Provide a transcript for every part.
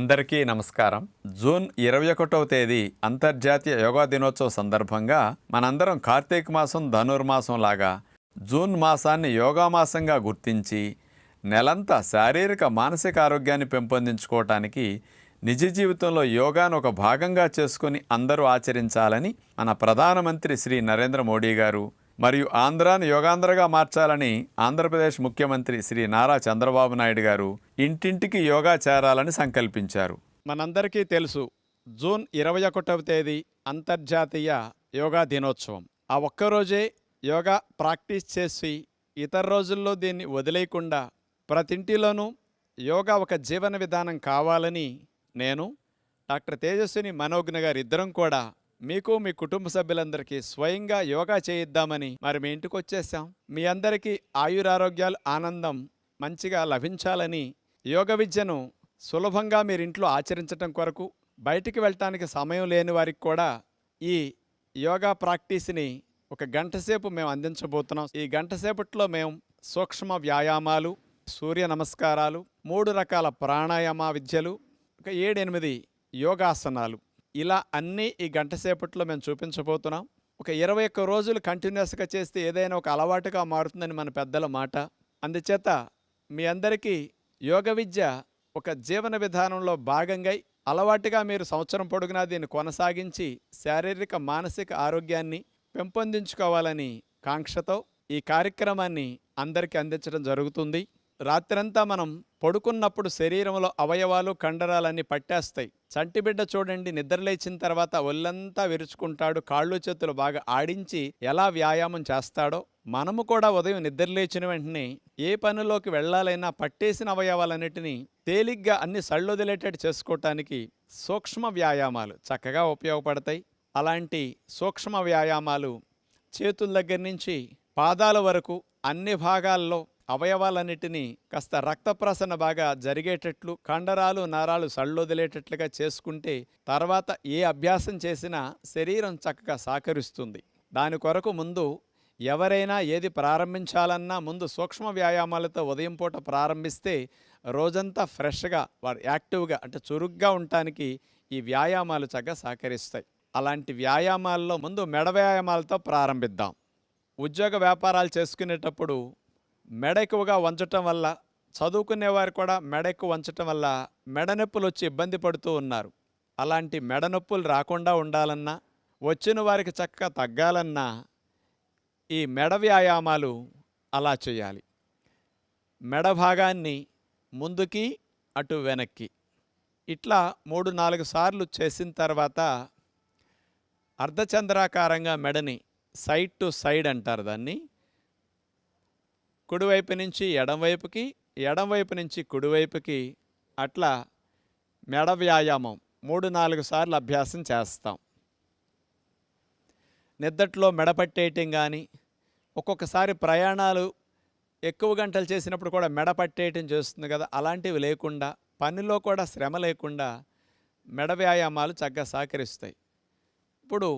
అందరికీ నమస్కారం. జూన్ 21వ తేదీ అంతర్జాతీయ యోగా దినోత్సవ సందర్భంగా మనందరం కార్తీక మాసం ధనుర్మాసం లాగా జూన్ మాసాన్ని యోగా మాసంగా గుర్తించి నెలంతా శారీరక మానసిక ఆరోగ్యాన్ని పెంపొందించుకోవటానికి నిజ జీవితంలో యోగాను ఒక భాగంగా చేసుకుని అందరూ ఆచరించాలని మన ప్రధానమంత్రి శ్రీ నరేంద్ర మోడీ గారు మరియు ఆంధ్రాను యోగాంధ్రగా మార్చాలని ఆంధ్రప్రదేశ్ ముఖ్యమంత్రి శ్రీ నారా చంద్రబాబు నాయుడు గారు ఇంటింటికి యోగా చేరాలని సంకల్పించారు. మనందరికీ తెలుసు, జూన్ 21వ తేదీ అంతర్జాతీయ యోగా దినోత్సవం. ఆ ఒక్కరోజే యోగా ప్రాక్టీస్ చేసి ఇతర రోజుల్లో దీన్ని వదిలేయకుండా ప్రతింటిలోనూ యోగా ఒక జీవన విధానం కావాలని నేను డాక్టర్ తేజస్విని మనోజ్ఞ గారు ఇద్దరం కూడా మీకు మీ కుటుంబ సభ్యులందరికీ స్వయంగా యోగా చేయిద్దామని మీ ఇంటికి వచ్చేసాం. మీ అందరికీ ఆయురారోగ్యాలు ఆనందం మంచిగా లభించాలని యోగ విద్యను సులభంగా మీరు ఇంట్లో ఆచరించడం కొరకు బయటికి వెళ్ళటానికి సమయం లేని వారికి కూడా ఈ యోగా ప్రాక్టీస్ని ఒక గంట సేపు మేము అందించబోతున్నాం. ఈ గంట సేపట్లో మేము సూక్ష్మ వ్యాయామాలు, సూర్య నమస్కారాలు, 3 రకాల ప్రాణాయామ విద్యలు, ఒక 7-8 యోగాసనాలు, ఇలా అన్నీ ఈ గంట సేపట్లో మేము చూపించబోతున్నాం. ఒక 21 రోజులు కంటిన్యూస్గా చేస్తే ఏదైనా ఒక అలవాటుగా మారుతుందని మన పెద్దల మాట. అందుచేత మీ అందరికీ యోగ విద్య ఒక జీవన విధానంలో భాగంగా అలవాటుగా మీరు సంవత్సరం పొడుగునా దీన్ని కొనసాగించి శారీరక మానసిక ఆరోగ్యాన్ని పెంపొందించుకోవాలని కాంక్షతో ఈ కార్యక్రమాన్ని అందరికీ అందించడం జరుగుతుంది. రాత్రంతా మనం పడుకున్నప్పుడు శరీరంలో అవయవాలు కండరాలన్నీ పట్టేస్తాయి. చంటిబిడ్డ చూడండి, నిద్రలేచిన తర్వాత ఒళ్ళంతా విరుచుకుంటాడు, కాళ్ళు చేతులు బాగా ఆడించి ఎలా వ్యాయామం చేస్తాడో మనము కూడా ఉదయం నిద్రలేచిన వెంటనే ఏ పనిలోకి వెళ్ళాలైనా పట్టేసిన అవయవాలన్నిటినీ తేలిగ్గా అన్ని సళ్ళొదిలేటట్టు చేసుకోవటానికి సూక్ష్మ వ్యాయామాలు చక్కగా ఉపయోగపడతాయి. అలాంటి సూక్ష్మ వ్యాయామాలు చేతుల దగ్గర నుంచి పాదాల వరకు అన్ని భాగాల్లో అవయవాలన్నిటినీ కాస్త రక్త ప్రసరణ బాగా జరిగేటట్లు, కండరాలు నరాలు సళ్ళొదిలేటట్లుగా చేసుకుంటే తర్వాత ఏ అభ్యాసం చేసినా శరీరం చక్కగా సహకరిస్తుంది. దాని కొరకు ముందు ఎవరైనా ఏది ప్రారంభించాలన్నా ముందు సూక్ష్మ వ్యాయామాలతో ఉదయం పూట ప్రారంభిస్తే రోజంతా ఫ్రెష్గా వారు యాక్టివ్గా అంటే చురుగ్గా ఉండటానికి ఈ వ్యాయామాలు చక్కగా సహకరిస్తాయి. అలాంటి వ్యాయామాల్లో ముందు మెడ వ్యాయామాలతో ప్రారంభిద్దాం. ఉద్యోగ వ్యాపారాలు చేసుకునేటప్పుడు మెడ ఎక్కువగా వంచటం వల్ల, చదువుకునేవారు కూడా మెడ ఎక్కువ వంచటం వల్ల మెడ నొప్పులు వచ్చి ఇబ్బంది పడుతూ ఉన్నారు. అలాంటి మెడ నొప్పులు రాకుండా ఉండాలన్నా, వచ్చిన వారికి చక్కగా తగ్గాలన్నా ఈ మెడ వ్యాయామాలు అలా చేయాలి. మెడ భాగాన్ని ముందుకి అటు వెనక్కి ఇట్లా 3-4 సార్లు చేసిన తర్వాత అర్ధచంద్రాకారంగా మెడని సైడ్ టు సైడ్ అంటారు దాన్ని, కుడివైపు నుంచి ఎడంవైపుకి, ఎడంవైపు నుంచి కుడివైపుకి అట్లా మెడ వ్యాయామం 3-4 సార్లు అభ్యాసం చేస్తాం. నిద్దట్లో మెడ పట్టేయటం కానీ, ఒక్కొక్కసారి ప్రయాణాలు ఎక్కువ గంటలు చేసినప్పుడు కూడా మెడ పట్టేయటం చేస్తుంది కదా, అలాంటివి లేకుండా పనిలో కూడా శ్రమ లేకుండా మెడ వ్యాయామాలు చక్కగా సహకరిస్తాయి. ఇప్పుడు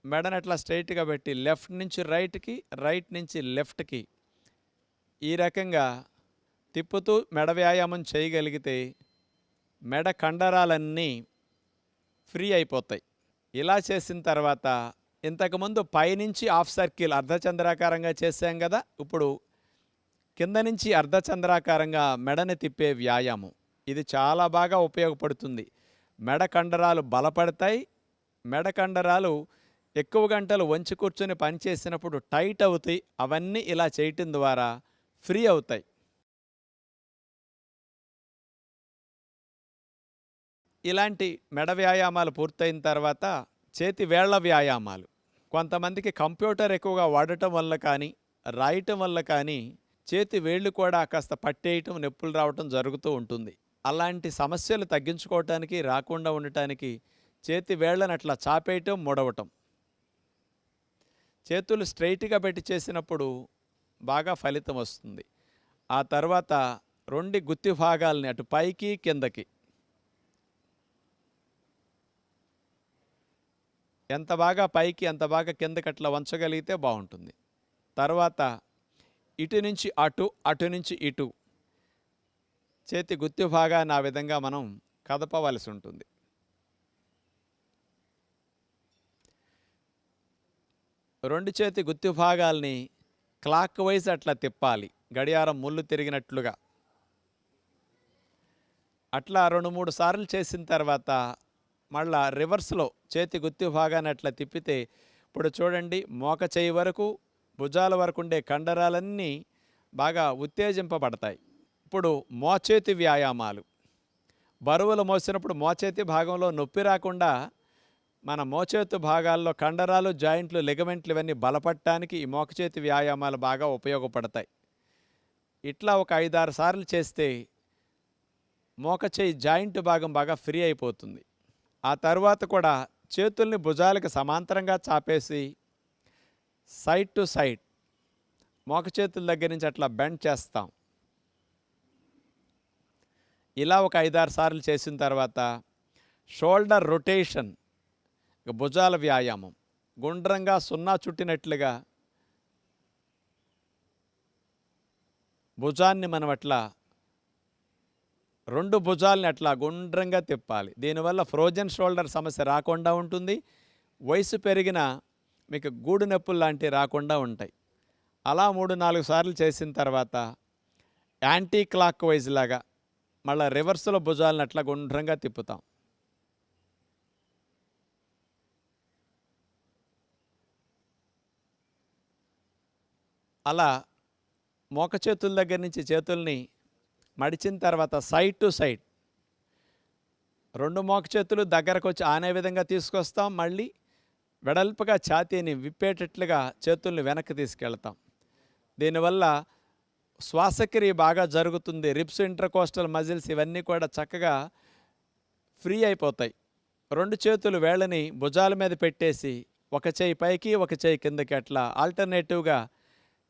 మెడను అట్లా స్ట్రైట్గా పెట్టి లెఫ్ట్ నుంచి రైట్కి, రైట్ నుంచి లెఫ్ట్కి ఈ రకంగా తిప్పుతూ మెడ వ్యాయామం చేయగలిగితే మెడ కండరాలన్నీ ఫ్రీ అయిపోతాయి. ఇలా చేసిన తర్వాత ఇంతకుముందు పైనుంచి హాఫ్ సర్కిల్ అర్ధచంద్రాకారంగా చేసాం కదా, ఇప్పుడు కింద నుంచి అర్ధచంద్రాకారంగా మెడని తిప్పే వ్యాయామం ఇది చాలా బాగా ఉపయోగపడుతుంది. మెడ కండరాలు బలపడతాయి. మెడ కండరాలు ఎక్కువ గంటలు వంచి కూర్చొని పనిచేసినప్పుడు టైట్ అవుతాయి. అవన్నీ ఇలా చేయటం ద్వారా ఫ్రీ అవుతాయి. ఇలాంటి మెడ వ్యాయామాలు పూర్తయిన తర్వాత చేతి వేళ్ల వ్యాయామాలు. కొంతమందికి కంప్యూటర్ ఎక్కువగా వాడటం వల్ల కానీ, రాయటం వల్ల కానీ చేతి వేళ్ళు కూడా కాస్త పట్టేయటం, నొప్పులు రావటం జరుగుతూ ఉంటుంది. అలాంటి సమస్యలు తగ్గించుకోవటానికి, రాకుండా ఉండటానికి చేతి వేళ్లను అట్లా చాపేయటం, ముడవటం. చేతులు స్ట్రైట్గా పెట్టి చేసినప్పుడు బాగా ఫలితం వస్తుంది. ఆ తర్వాత 2 గుత్తి భాగాలని అటు పైకి కిందకి ఎంత బాగా పైకి ఎంత బాగా కిందకి అట్లా వంచగలిగితే బాగుంటుంది. తర్వాత ఇటు నుంచి అటు, అటు నుంచి ఇటు చేతి గుత్తి భాగాన్ని ఆ విధంగా మనం కదపవలసి ఉంటుంది. రెండు చేతి గుత్తి భాగాల్ని క్లాక్ వైజ్ అట్లా తిప్పాలి, గడియారం ముళ్ళు తిరిగినట్లుగా. అట్లా 2-3 సార్లు చేసిన తర్వాత మళ్ళా రివర్స్లో చేతి గుత్తి భాగాన్ని అట్లా తిప్పితే ఇప్పుడు చూడండి, మోక చేయి వరకు భుజాల వరకు ఉండే కండరాలన్నీ బాగా ఉత్తేజింపబడతాయి. ఇప్పుడు మోచేతి వ్యాయామాలు. బరువులు మోసినప్పుడు మోచేతి భాగంలో నొప్పి రాకుండా మన మోచేతి భాగాల్లో కండరాలు, జాయింట్లు, లిగమెంట్లు ఇవన్నీ బలపడటానికి ఈ మోకచేతి వ్యాయామాలు బాగా ఉపయోగపడతాయి. ఇట్లా ఒక 5-6 సార్లు చేస్తే మోకచేయి జాయింట్ భాగం బాగా ఫ్రీ అయిపోతుంది. ఆ తర్వాత కూడా చేతుల్ని భుజాలకు సమాంతరంగా చాపేసి సైడ్ టు సైడ్ మోకచేతుల దగ్గర నుంచి అట్లా బెండ్ చేస్తాం. ఇలా ఒక 5-6 సార్లు చేసిన తర్వాత షోల్డర్ రొటేషన్, భుజాల వ్యాయామం. గుండ్రంగా సున్నా చుట్టినట్లుగా భుజాన్ని మనం అట్లా 2 భుజాలని అట్లా గుండ్రంగా తిప్పాలి. దీనివల్ల ఫ్రోజన్ షోల్డర్ సమస్య రాకుండా ఉంటుంది. వయసు పెరిగిన మీకు గూడు నొప్పులు లాంటివి రాకుండా ఉంటాయి. అలా 3-4 సార్లు చేసిన తర్వాత యాంటీ క్లాక్ వైజ్ లాగా మళ్ళీ రివర్స్లో భుజాలను అట్లా గుండ్రంగా తిప్పుతాం. అలా మోక చేతుల దగ్గర నుంచి చేతుల్ని మడిచిన తర్వాత సైడ్ టు సైడ్ 2 మోక చేతులు దగ్గరకు వచ్చి ఆనే విధంగా తీసుకొస్తాం. మళ్ళీ వెడల్పుగా ఛాతీని విప్పేటట్లుగా చేతుల్ని వెనక్కి తీసుకెళ్తాం. దీనివల్ల శ్వాసక్రియ బాగా జరుగుతుంది. రిబ్స్, ఇంటర్కోస్టల్ మజిల్స్ ఇవన్నీ కూడా చక్కగా ఫ్రీ అయిపోతాయి. 2 చేతులు వేళ్ళని భుజాల మీద పెట్టేసి ఒక చేయి పైకి ఒక చేయి కిందకి అట్లా ఆల్టర్నేటివ్గా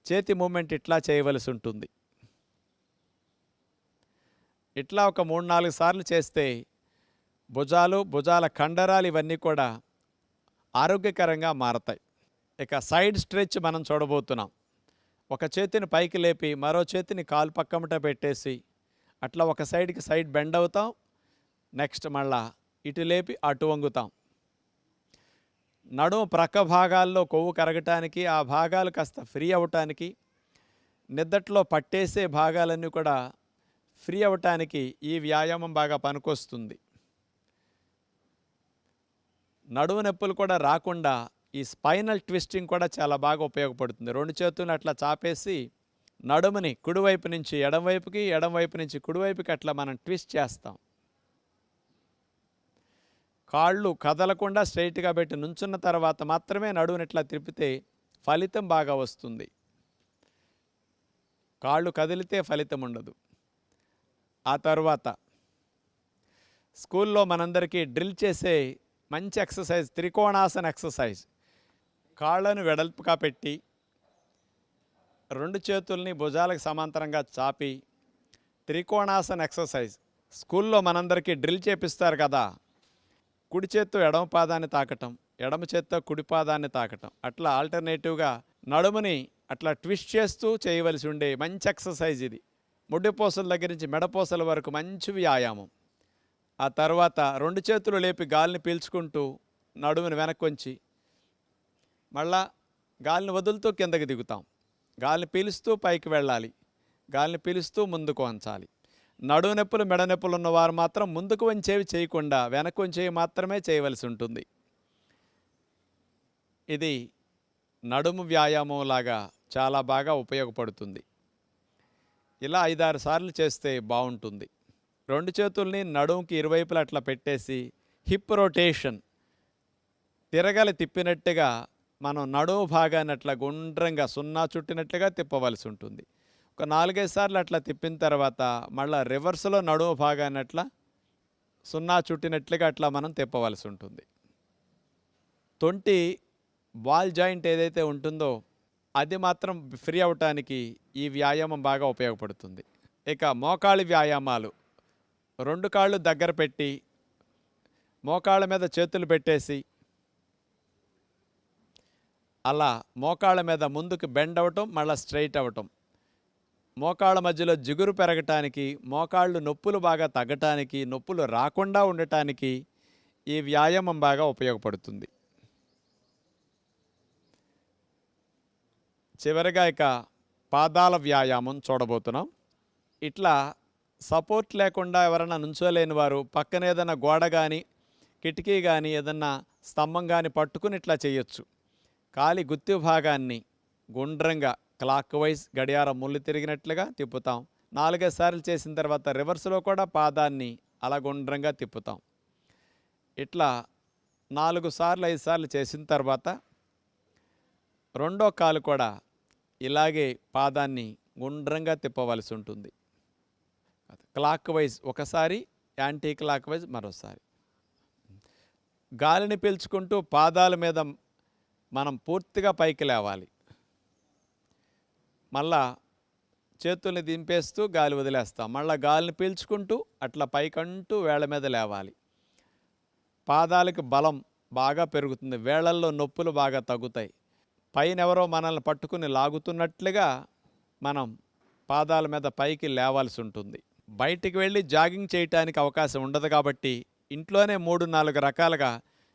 చేతి మూమెంట్ ఇట్లా చేయవలసి ఉంటుంది. ఇట్లా ఒక 3-4 సార్లు చేస్తే భుజాల కండరాలు ఇవన్నీ కూడా ఆరోగ్యకరంగా మారతాయి. ఇక సైడ్ స్ట్రెచ్ మనం చూడబోతున్నాం. ఒక చేతిని పైకి లేపి మరో చేతిని కాలు పక్కమట పెట్టేసి అట్లా ఒక సైడ్కి సైడ్ బెండ్ అవుతాం. నెక్స్ట్ మళ్ళా ఇటు లేపి అటు వంగుతాం. నడుము ప్రక్క భాగాల్లో కొవ్వు కరగటానికి, ఆ భాగాలు కాస్త ఫ్రీ అవ్వటానికి, నిద్దట్లో పట్టేసే భాగాలన్నీ కూడా ఫ్రీ అవ్వటానికి ఈ వ్యాయామం బాగా పనికొస్తుంది. నడుము నొప్పులు కూడా రాకుండా ఈ స్పైనల్ ట్విస్టింగ్ కూడా చాలా బాగా ఉపయోగపడుతుంది. 2 చేతులను అట్లా చాపేసి నడుముని కుడివైపు నుంచి ఎడమవైపుకి, ఎడమవైపు నుంచి కుడివైపుకి అట్లా మనం ట్విస్ట్ చేస్తాం. కాళ్ళు కదలకుండా స్ట్రైట్గా పెట్టి నుంచున్న తర్వాత మాత్రమే నడువుని ఇట్లా తిప్పితే ఫలితం బాగా వస్తుంది. కాళ్ళు కదిలితే ఫలితం ఉండదు. ఆ తర్వాత స్కూల్లో మనందరికీ డ్రిల్ చేసే మంచి ఎక్సర్సైజ్ త్రికోణాసన ఎక్సర్సైజ్. కాళ్ళను వెడల్పుగా పెట్టి 2 చేతుల్ని భుజాలకు సమాంతరంగా చాపి త్రికోణాసన ఎక్సర్సైజ్. స్కూల్లో మనందరికీ డ్రిల్ చేపిస్తారు కదా, కుడి చేత్తో ఎడమ పాదాన్ని తాకటం, ఎడమ చేత్తో కుడి పాదాన్ని తాకటం, అట్లా ఆల్టర్నేటివ్గా నడుముని అట్లా ట్విస్ట్ చేస్తూ చేయవలసి ఉండే మంచి ఎక్సర్సైజ్ ఇది. ముడ్డిపూసల దగ్గర నుంచి మెడపూసల వరకు మంచి వ్యాయామం. ఆ తర్వాత 2 చేతులు లేపి గాలిని పీల్చుకుంటూ నడుముని వెనక్కి వంచి మళ్ళా గాలిని వదులుతూ కిందకి దిగుతాం. గాలిని పీలుస్తూ పైకి వెళ్ళాలి, గాలిని పీలుస్తూ ముందుకు వంచాలి. నడుము నొప్పులు, మెడ నొప్పులు ఉన్నవారు మాత్రం ముందుకు వంచేవి చేయకుండా వెనక్కి వంచేవి మాత్రమే చేయవలసి ఉంటుంది. ఇది నడుము వ్యాయామం లాగా చాలా బాగా ఉపయోగపడుతుంది. ఇలా 5-6 సార్లు చేస్తే బాగుంటుంది. 2 చేతుల్ని నడుముకి ఇరువైపులా అట్లా పెట్టేసి హిప్ రొటేషన్, తిరగలి తిప్పినట్టుగా మనం నడుము భాగాన్ని అట్లా గుండ్రంగా సున్నా చుట్టినట్లుగా తిప్పవలసి ఉంటుంది. ఒక 4-5 సార్లు అట్లా తిప్పిన తర్వాత మళ్ళీ రివర్స్లో నడుము భాగాన్ని అట్లా సున్నా చుట్టినట్లుగా అట్లా మనం తిప్పవలసి ఉంటుంది. తొంటి బాల్ జాయింట్ ఏదైతే ఉంటుందో అది మాత్రం ఫ్రీ అవటానికి ఈ వ్యాయామం బాగా ఉపయోగపడుతుంది. ఇక మోకాళ్ళ వ్యాయామాలు. 2 కాళ్ళు దగ్గర పెట్టి మోకాళ్ళ మీద చేతులు పెట్టేసి అలా మోకాళ్ళ మీద ముందుకు బెండ్ అవ్వటం, మళ్ళీ స్ట్రైట్ అవ్వటం. మోకాళ్ళ మధ్యలో జిగురు పెరగటానికి, మోకాళ్ళు నొప్పులు బాగా తగ్గటానికి, నొప్పులు రాకుండా ఉండటానికి ఈ వ్యాయామం బాగా ఉపయోగపడుతుంది. చివరిగా ఇక పాదాల వ్యాయామం చూడబోతున్నాం. ఇట్లా సపోర్ట్ లేకుండా ఎవరైనా నుంచోలేని వారు పక్కన ఏదైనా గోడ కానీ, కిటికీ కానీ, ఏదన్నా స్తంభం కానీ పట్టుకుని ఇట్లా చేయొచ్చు. కాలి గుత్తి భాగాన్ని గుండ్రంగా క్లాక్ వైజ్ గడియారం ముళ్ళు తిరిగినట్లుగా తిప్పుతాం. 4-5 సార్లు చేసిన తర్వాత రివర్స్లో కూడా పాదాన్ని అలా గుండ్రంగా తిప్పుతాం. ఇట్లా 4 సార్లు 5 సార్లు చేసిన తర్వాత రెండో కాలు కూడా ఇలాగే పాదాన్ని గుండ్రంగా తిప్పవలసి ఉంటుంది. క్లాక్ వైజ్ ఒకసారి, యాంటీ క్లాక్ వైజ్ మరోసారి. గాలిని పీల్చుకుంటూ పాదాల మీద మనం పూర్తిగా పైకి లేవాలి. మళ్ళా చేతుల్ని దింపేస్తూ గాలి వదిలేస్తాం. మళ్ళీ గాలిని పీల్చుకుంటూ అట్లా పైకంటూ వేళ్ళ మీద లేవాలి. పాదాలకు బలం బాగా పెరుగుతుంది. వేళ్ళల్లో నొప్పులు బాగా తగ్గుతాయి. పైన ఎవరో మనల్ని పట్టుకుని లాగుతున్నట్లుగా మనం పాదాల మీద పైకి లేవాల్సి ఉంటుంది. బయటికి వెళ్ళి జాగింగ్ చేయటానికి అవకాశం ఉండదు కాబట్టి ఇంట్లోనే 3-4 రకాలుగా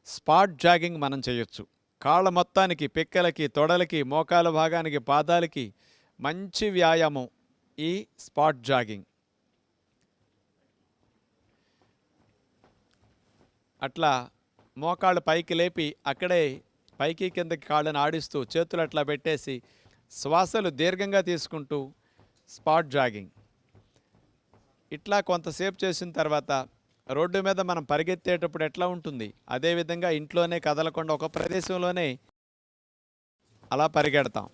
స్పాట్ జాగింగ్ మనం చేయొచ్చు. కాళ్ళ మొత్తానికి, పిక్కలకి, తొడలకి, మోకాల భాగానికి, పాదాలకి మంచి వ్యాయామం ఈ స్పాట్ జాగింగ్. అట్లా మోకాళ్ళు పైకి లేపి అక్కడే పైకి కిందకి కాళ్ళని ఆడిస్తూ చేతులు అట్లా పెట్టేసి శ్వాసలు దీర్ఘంగా తీసుకుంటూ స్పాట్ జాగింగ్. ఇట్లా కొంతసేపు చేసిన తర్వాత రోడ్డు మీద మనం పరిగెత్తేటప్పుడు ఎట్లా ఉంటుంది, అదేవిధంగా ఇంట్లోనే కదలకుండా ఒక ప్రదేశంలోనే అలా పరిగెడతాం.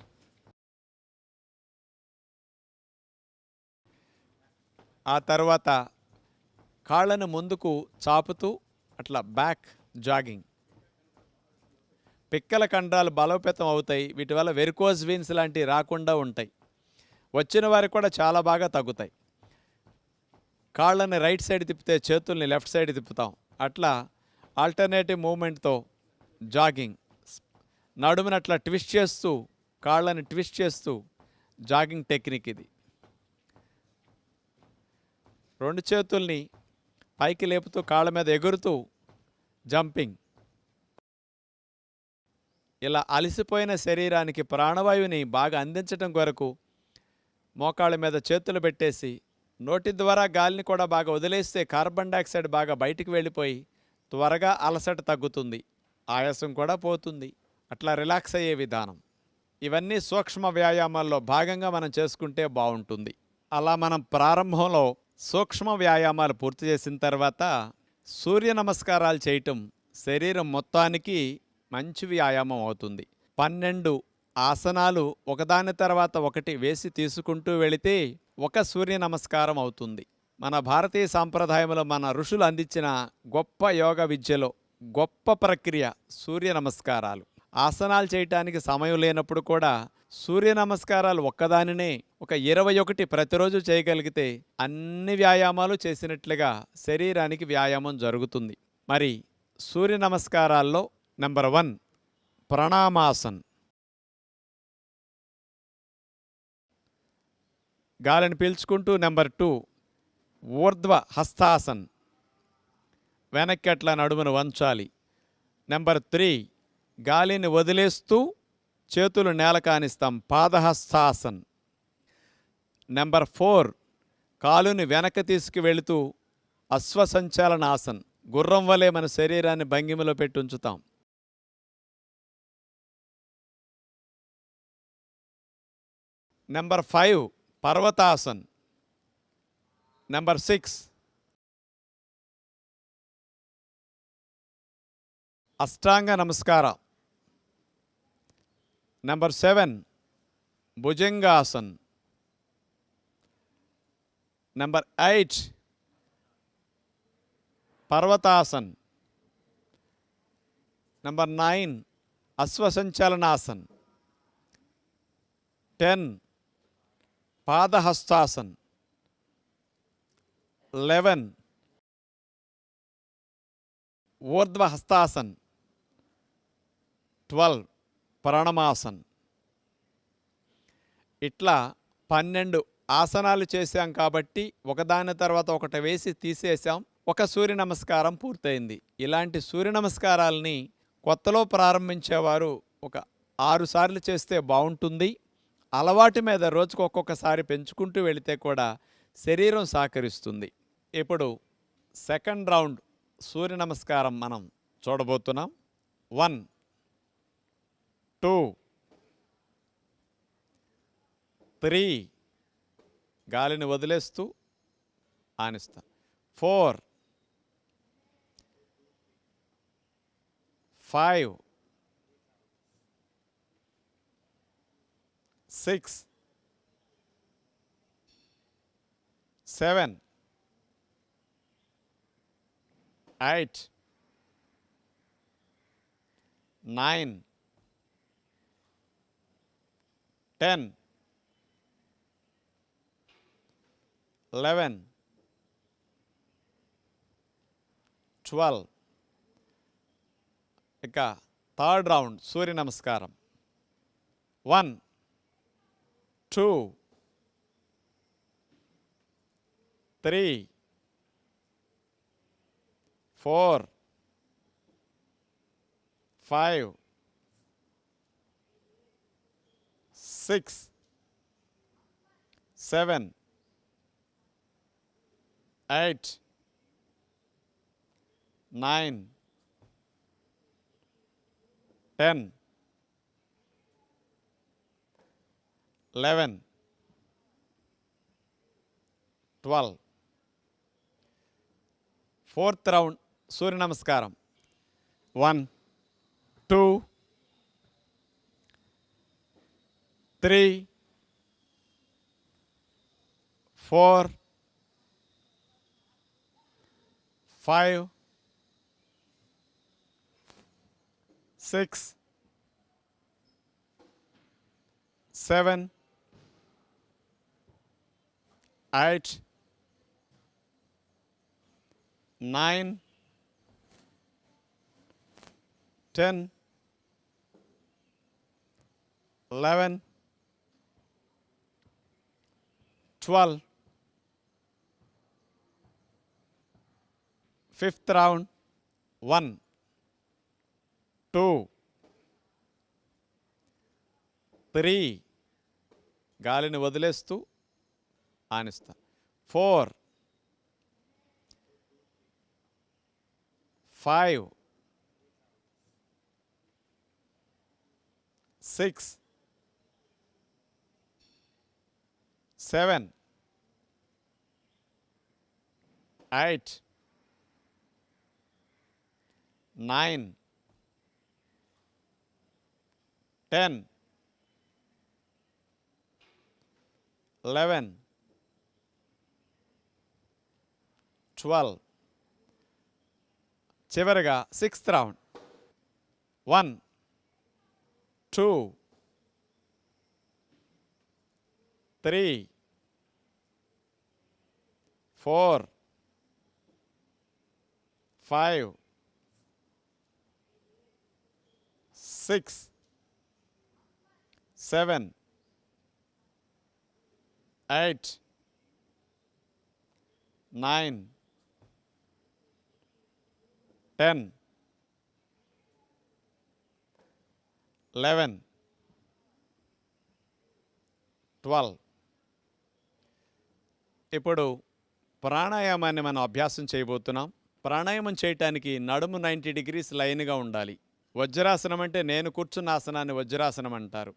ఆ తర్వాత కాళ్ళను ముందుకు చాపుతూ అట్లా బ్యాక్ జాగింగ్. పిక్కల కండరాలు బలోపేతం అవుతాయి. వీటి వల్ల వెరికోజ్ వీన్స్ లాంటివి రాకుండా ఉంటాయి. వచ్చిన వారికి కూడా చాలా బాగా తగ్గుతాయి. కాళ్ళని రైట్ సైడ్ తిప్పితే చేతుల్ని లెఫ్ట్ సైడ్ తిప్పుతాం. అట్లా ఆల్టర్నేటివ్ మూమెంట్తో జాగింగ్. నడుముని అట్లా ట్విస్ట్ చేస్తూ, కాళ్ళని ట్విస్ట్ చేస్తూ జాగింగ్ టెక్నిక్ ఇది. 2 చేతుల్ని పైకి లేపుతూ కాళ్ళ మీద ఎగురుతూ జంపింగ్. ఇలా అలసిపోయిన శరీరానికి ప్రాణవాయువుని బాగా అందించడం కొరకు మోకాళ్ళ మీద చేతులు పెట్టేసి నోటి ద్వారా గాలిని కూడా బాగా వదిలేస్తే కార్బన్ డైఆక్సైడ్ బాగా బయటికి వెళ్ళిపోయి త్వరగా అలసట తగ్గుతుంది, ఆయాసం కూడా పోతుంది. అట్లా రిలాక్స్ అయ్యే విధానం. ఇవన్నీ సూక్ష్మ వ్యాయామాల్లో భాగంగా మనం చేసుకుంటే బాగుంటుంది. అలా మనం ప్రారంభంలో సూక్ష్మ వ్యాయామాలు పూర్తి చేసిన తర్వాత సూర్య నమస్కారాలు చేయటం శరీరం మొత్తానికి మంచి వ్యాయామం అవుతుంది. 12 ఆసనాలు ఒకదాని తర్వాత ఒకటి వేసి తీసుకుంటూ వెళితే ఒక సూర్య నమస్కారం అవుతుంది. మన భారతీయ సాంప్రదాయంలో మన ఋషులు అందించిన గొప్ప యోగ విద్యలో గొప్ప ప్రక్రియ సూర్య నమస్కారాలు. ఆసనాలు చేయటానికి సమయం లేనప్పుడు కూడా సూర్య నమస్కారాలు ఒక్కదానినే ఒక 21 ప్రతిరోజు చేయగలిగితే అన్ని వ్యాయామాలు చేసినట్లుగా శరీరానికి వ్యాయామం జరుగుతుంది. మరి సూర్య నమస్కారాల్లో నెంబర్ 1 ప్రణామాసన్. గాలిని పీల్చుకుంటూ. నెంబర్ 2 ఊర్ధ్వ హస్తాసన్, వెనక్కి అట్లా నడుమును వంచాలి. నెంబర్ 3 గాలిని వదిలేస్తూ చేతులు నేల కానిస్తాం, పాదహస్తాసన్. నెంబర్ 4 కాలుని వెనక్కి తీసుకువెళుతూ అశ్వసంచాలనాసన్, గుర్రం వలె మన శరీరాన్ని భంగిమలో పెట్టి ఉంచుతాం. నెంబర్ 5 పర్వతాసన్. నెంబర్ 6 అష్టాంగ నమస్కారం. నెంబర్ 7 భుజంగాసన్. నెంబర్ 8 పర్వతాసన్. నెంబర్ 9 అశ్వసంచలనాసన్. 10 పాదహస్తాసన్. 11 ఊర్ధ్వ హస్తాసన్. 12 ప్రణమాసన్. ఇట్లా 12 ఆసనాలు చేశాం కాబట్టి ఒకదాని తర్వాత ఒకటి వేసి తీసేసాం. ఒక సూర్య నమస్కారం పూర్తయింది. ఇలాంటి సూర్య నమస్కారాలని కొత్తలో ప్రారంభించేవారు ఒక 6 సార్లు చేస్తే బావుంటుంది. అలవాటు మీద రోజుకు ఒక్కొక్కసారి పెంచుకుంటూ వెళితే కూడా శరీరం సహకరిస్తుంది. ఇప్పుడు సెకండ్ రౌండ్ సూర్య నమస్కారం మనం చూడబోతున్నాం. 1, 2, 3 గాలిని వదిలేస్తూ ఆనిస్తాం. 4, 5, 6, 7, 8, 9, 10, 11, 12. ఇక థర్డ్ రౌండ్ సూర్య నమస్కారం. 1, 2, 3, 4, 5, 6, 7, 8, 9, 10, 11, 12. ఫోర్త్ రౌండ్ సూర్య నమస్కారం. 1, 2, 3, 4, 5, 6, 7, 8, 9, 10, 11, 12. Fifth round. 1, 2, 3 గాలిని వదిలేస్తూ ఆనిస్తాం. 4, 5, 6, 7, 8, 9, 10, 11, 12. చివరిగా సిక్స్త్ రౌండ్. 1, 2, 3, 4, 5, 6, 7, 8, 9, 10, 11, 12. ఇప్పుడు ప్రాణాయామాన్ని మనం అభ్యాసం చేయబోతున్నాం. ప్రాణాయామం చేయటానికి నడుము 90 degrees లైన్గా ఉండాలి. వజ్రాసనం అంటే నేను కూర్చున్న ఆసనాన్ని వజ్రాసనం అంటారు.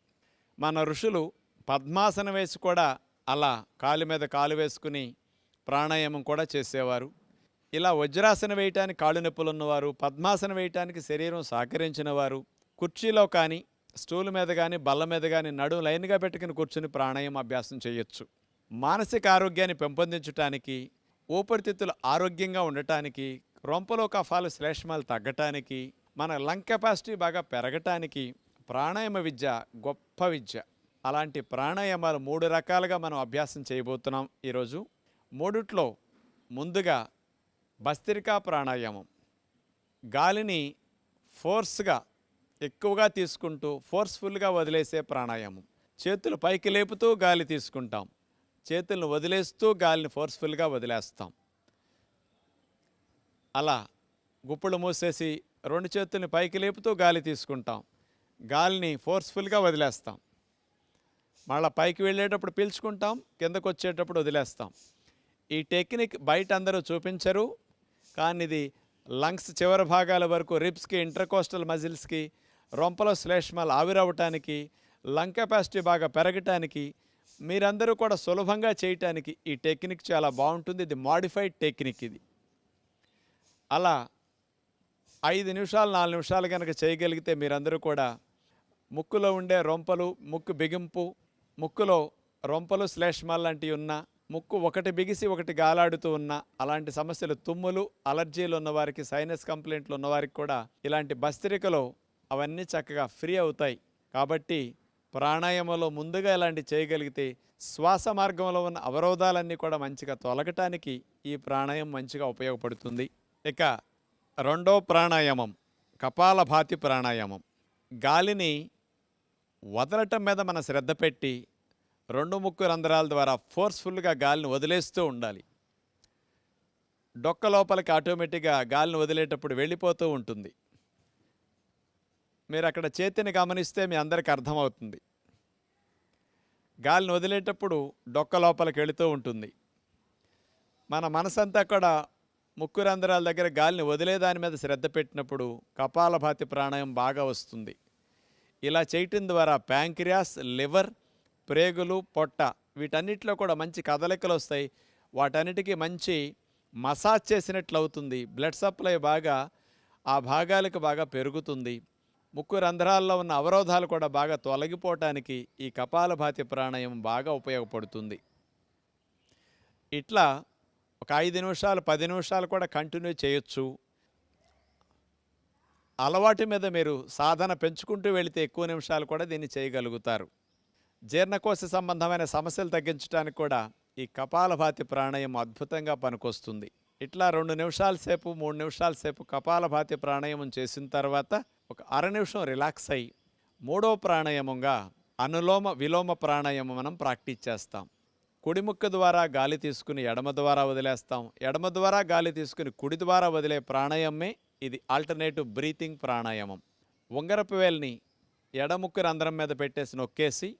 మన ఋషులు పద్మాసనం వేసి కూడా అలా కాలు మీద కాలు వేసుకుని ప్రాణాయామం కూడా చేసేవారు. ఇలా వజ్రాసనం వేయటానికి కాళ్ళు నొప్పులు ఉన్నవారు, పద్మాసనం వేయటానికి శరీరం సహకరించిన వారు కుర్చీలో కానీ స్టూల్ మీద కానీ బల్ల మీద కానీ నడుము లైన్గా పెట్టుకుని కూర్చుని ప్రాణాయామం అభ్యాసం చేయొచ్చు. మానసిక ఆరోగ్యాన్ని పెంపొందించడానికి, ఊపిరితిత్తులు ఆరోగ్యంగా ఉండటానికి, రొంపలో కఫాలు శ్లేష్మాలు తగ్గటానికి, మన లంగ్ కెపాసిటీ బాగా పెరగటానికి ప్రాణాయామ విద్య గొప్ప విద్య. అలాంటి ప్రాణాయామాలు 3 రకాలుగా మనం అభ్యాసం చేయబోతున్నాం ఈరోజు. మూడిట్లో ముందుగా భస్త్రికా ప్రాణాయామం. గాలిని ఫోర్స్గా ఎక్కువగా తీసుకుంటూ ఫోర్స్ఫుల్గా వదిలేసే ప్రాణాయామం. చేతులు పైకి లేపుతూ గాలి తీసుకుంటాం, చేతులను వదిలేస్తూ గాలిని ఫోర్స్ఫుల్గా వదిలేస్తాం. అలా గుప్పులు మూసేసి 2 చేతుల్ని పైకి లేపుతూ గాలి తీసుకుంటాం. గాలిని ఫోర్స్ఫుల్గా వదిలేస్తాం. మళ్ళీ పైకి వెళ్ళేటప్పుడు పీల్చుకుంటాం, కిందకు వచ్చేటప్పుడు వదిలేస్తాం. ఈ టెక్నిక్ బయట అందరూ చూపించరు, కానీ ఇది లంగ్స్ చివరి భాగాల వరకు రిబ్స్కి, ఇంటర్కోస్టల్ మజిల్స్కి, రొంపలో శ్లేష్మాలు ఆవిరవటానికి, లంగ్ కెపాసిటీ బాగా పెరగటానికి, మీరందరూ కూడా సులభంగా చేయటానికి ఈ టెక్నిక్ చాలా బాగుంటుంది. ఇది మాడిఫైడ్ టెక్నిక్. ఇది అలా 5 నిమిషాలు 4 నిమిషాలు కనుక చేయగలిగితే మీరందరూ కూడా ముక్కులో ఉండే రొంపలు, ముక్కు బిగింపు, ముక్కులో రొంపలు శ్లేష్మాలు లాంటివి ఉన్నా, ముక్కు ఒకటి బిగిసి ఒకటి గాలాడుతూ ఉన్నా, అలాంటి సమస్యలు, తుమ్ములు, అలర్జీలు ఉన్నవారికి, సైనస్ కంప్లైంట్లు ఉన్నవారికి కూడా ఇలాంటి భస్త్రికలో అవన్నీ చక్కగా ఫ్రీ అవుతాయి. కాబట్టి ప్రాణాయామంలో ముందుగా ఇలాంటి చేయగలిగితే శ్వాస మార్గంలో ఉన్న అవరోధాలన్నీ కూడా మంచిగా తొలగటానికి ఈ ప్రాణాయామం మంచిగా ఉపయోగపడుతుంది. ఇక రెండో ప్రాణాయామం కపాలభాతి ప్రాణాయామం. గాలిని వదలటం మీద మన శ్రద్ధ పెట్టి 2 ముక్కు రంధ్రాల ద్వారా ఫోర్స్ఫుల్గా గాలిని వదిలేస్తూ ఉండాలి. డొక్క లోపలికి ఆటోమేటిక్గా గాలిని వదిలేటప్పుడు వెళ్ళిపోతూ ఉంటుంది. మీరు అక్కడ చేతిని గమనిస్తే మీ అందరికీ అర్థమవుతుంది. గాలిని వదిలేటప్పుడు డొక్క లోపలికి వెళుతూ ఉంటుంది. మన మనసంతా కూడా ముక్కు రంధ్రాల దగ్గర గాలిని వదిలేదాని మీద శ్రద్ధ పెట్టినప్పుడు కపాలభాతి ప్రాణాయామం బాగా వస్తుంది. ఇలా చేయటం ద్వారా ప్యాంక్రియాస్, లివర్, ప్రేగులు, పొట్ట వీటన్నిటిలో కూడా మంచి కదలికలు వస్తాయి. వాటన్నిటికీ మంచి మసాజ్ చేసినట్లు అవుతుంది. బ్లడ్ సప్లై బాగా ఆ భాగాలకు బాగా పెరుగుతుంది. ముక్కు రంధ్రాల్లో ఉన్న అవరోధాలు కూడా బాగా తొలగిపోవటానికి ఈ కపాలభాతి ప్రాణాయామం బాగా ఉపయోగపడుతుంది. ఇట్లా ఒక 5 నిమిషాలు 10 నిమిషాలు కూడా కంటిన్యూ చేయొచ్చు. అలవాటు మీద మీరు సాధన పెంచుకుంటూ వెళితే ఎక్కువ నిమిషాలు కూడా దీన్ని చేయగలుగుతారు. జీర్ణకోశ సంబంధమైన సమస్యలు తగ్గించడానికి కూడా ఈ కపాలభాతి ప్రాణాయామం అద్భుతంగా పనికొస్తుంది. ఇట్లా 2 నిమిషాల సేపు 3 నిమిషాల సేపు కపాలభాతి ప్రాణాయామం చేసిన తర్వాత ఒక అర నిమిషం రిలాక్స్ అయ్యి మూడో ప్రాణాయామంగా అనులోమ విలోమ ప్రాణాయామం మనం ప్రాక్టీస్ చేస్తాం. కుడి ముక్కు ద్వారా గాలి తీసుకుని ఎడమ ద్వారా వదిలేస్తాం. ఎడమ ద్వారా గాలి తీసుకుని కుడి ద్వారా వదిలే ప్రాణాయామమే ఇది ఆల్టర్నేటివ్ బ్రీతింగ్ ప్రాణాయామం. ఉంగరపు వేలిని ఎడముక్కు రంధ్రం మీద పెట్టేసి నొక్కేసి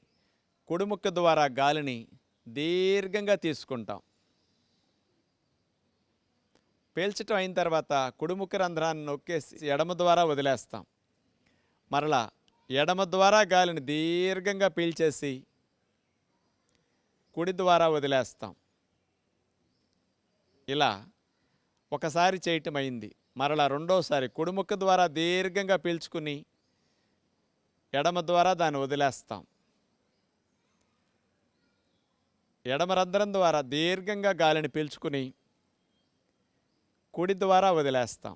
కుడి ముక్కు ద్వారా గాలిని దీర్ఘంగా తీసుకుంటాం. పీల్చటం అయిన తర్వాత కుడి ముక్కు రంధ్రాన్ని నొక్కేసి ఎడమ ద్వారా వదిలేస్తాం. మరలా ఎడమ ద్వారా గాలిని దీర్ఘంగా పీల్చేసి కుడి ద్వారా వదిలేస్తాం. ఇలా ఒకసారి చేయటం అయింది. మరలా రెండోసారి కుడి ముక్కు ద్వారా దీర్ఘంగా పీల్చుకుని ఎడమ ద్వారా దాన్ని వదిలేస్తాం. ఎడమ రంధ్రం ద్వారా దీర్ఘంగా గాలిని పీల్చుకుని కుడి ద్వారా వదిలేస్తాం.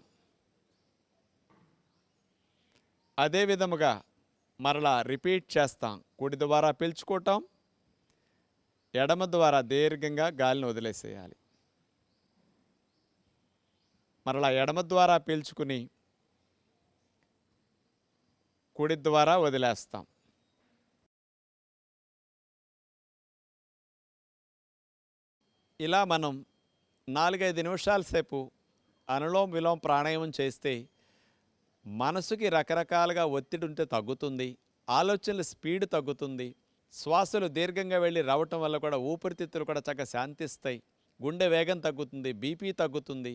అదే విధముగా మరలా రిపీట్ చేస్తాం. కుడి ద్వారా పీల్చుకోవటం, ఎడమ ద్వారా దీర్ఘంగా గాలిని వదిలేసేయాలి. మరలా ఎడమ ద్వారా పీల్చుకుని కుడి ద్వారా వదిలేస్తాం. ఇలా మనం 4-5 నిమిషాల సేపు అనులోమ విలోమ ప్రాణాయామం చేస్తే మనసుకి రకరకాలుగా ఒత్తిడి ఉంటే తగ్గుతుంది. ఆలోచనల స్పీడ్ తగ్గుతుంది. శ్వాసలు దీర్ఘంగా వెళ్ళి రావటం వల్ల కూడా ఊపిరితిత్తులు కూడా చక్కగా శాంతిస్తాయి. గుండె వేగం తగ్గుతుంది, బీపీ తగ్గుతుంది,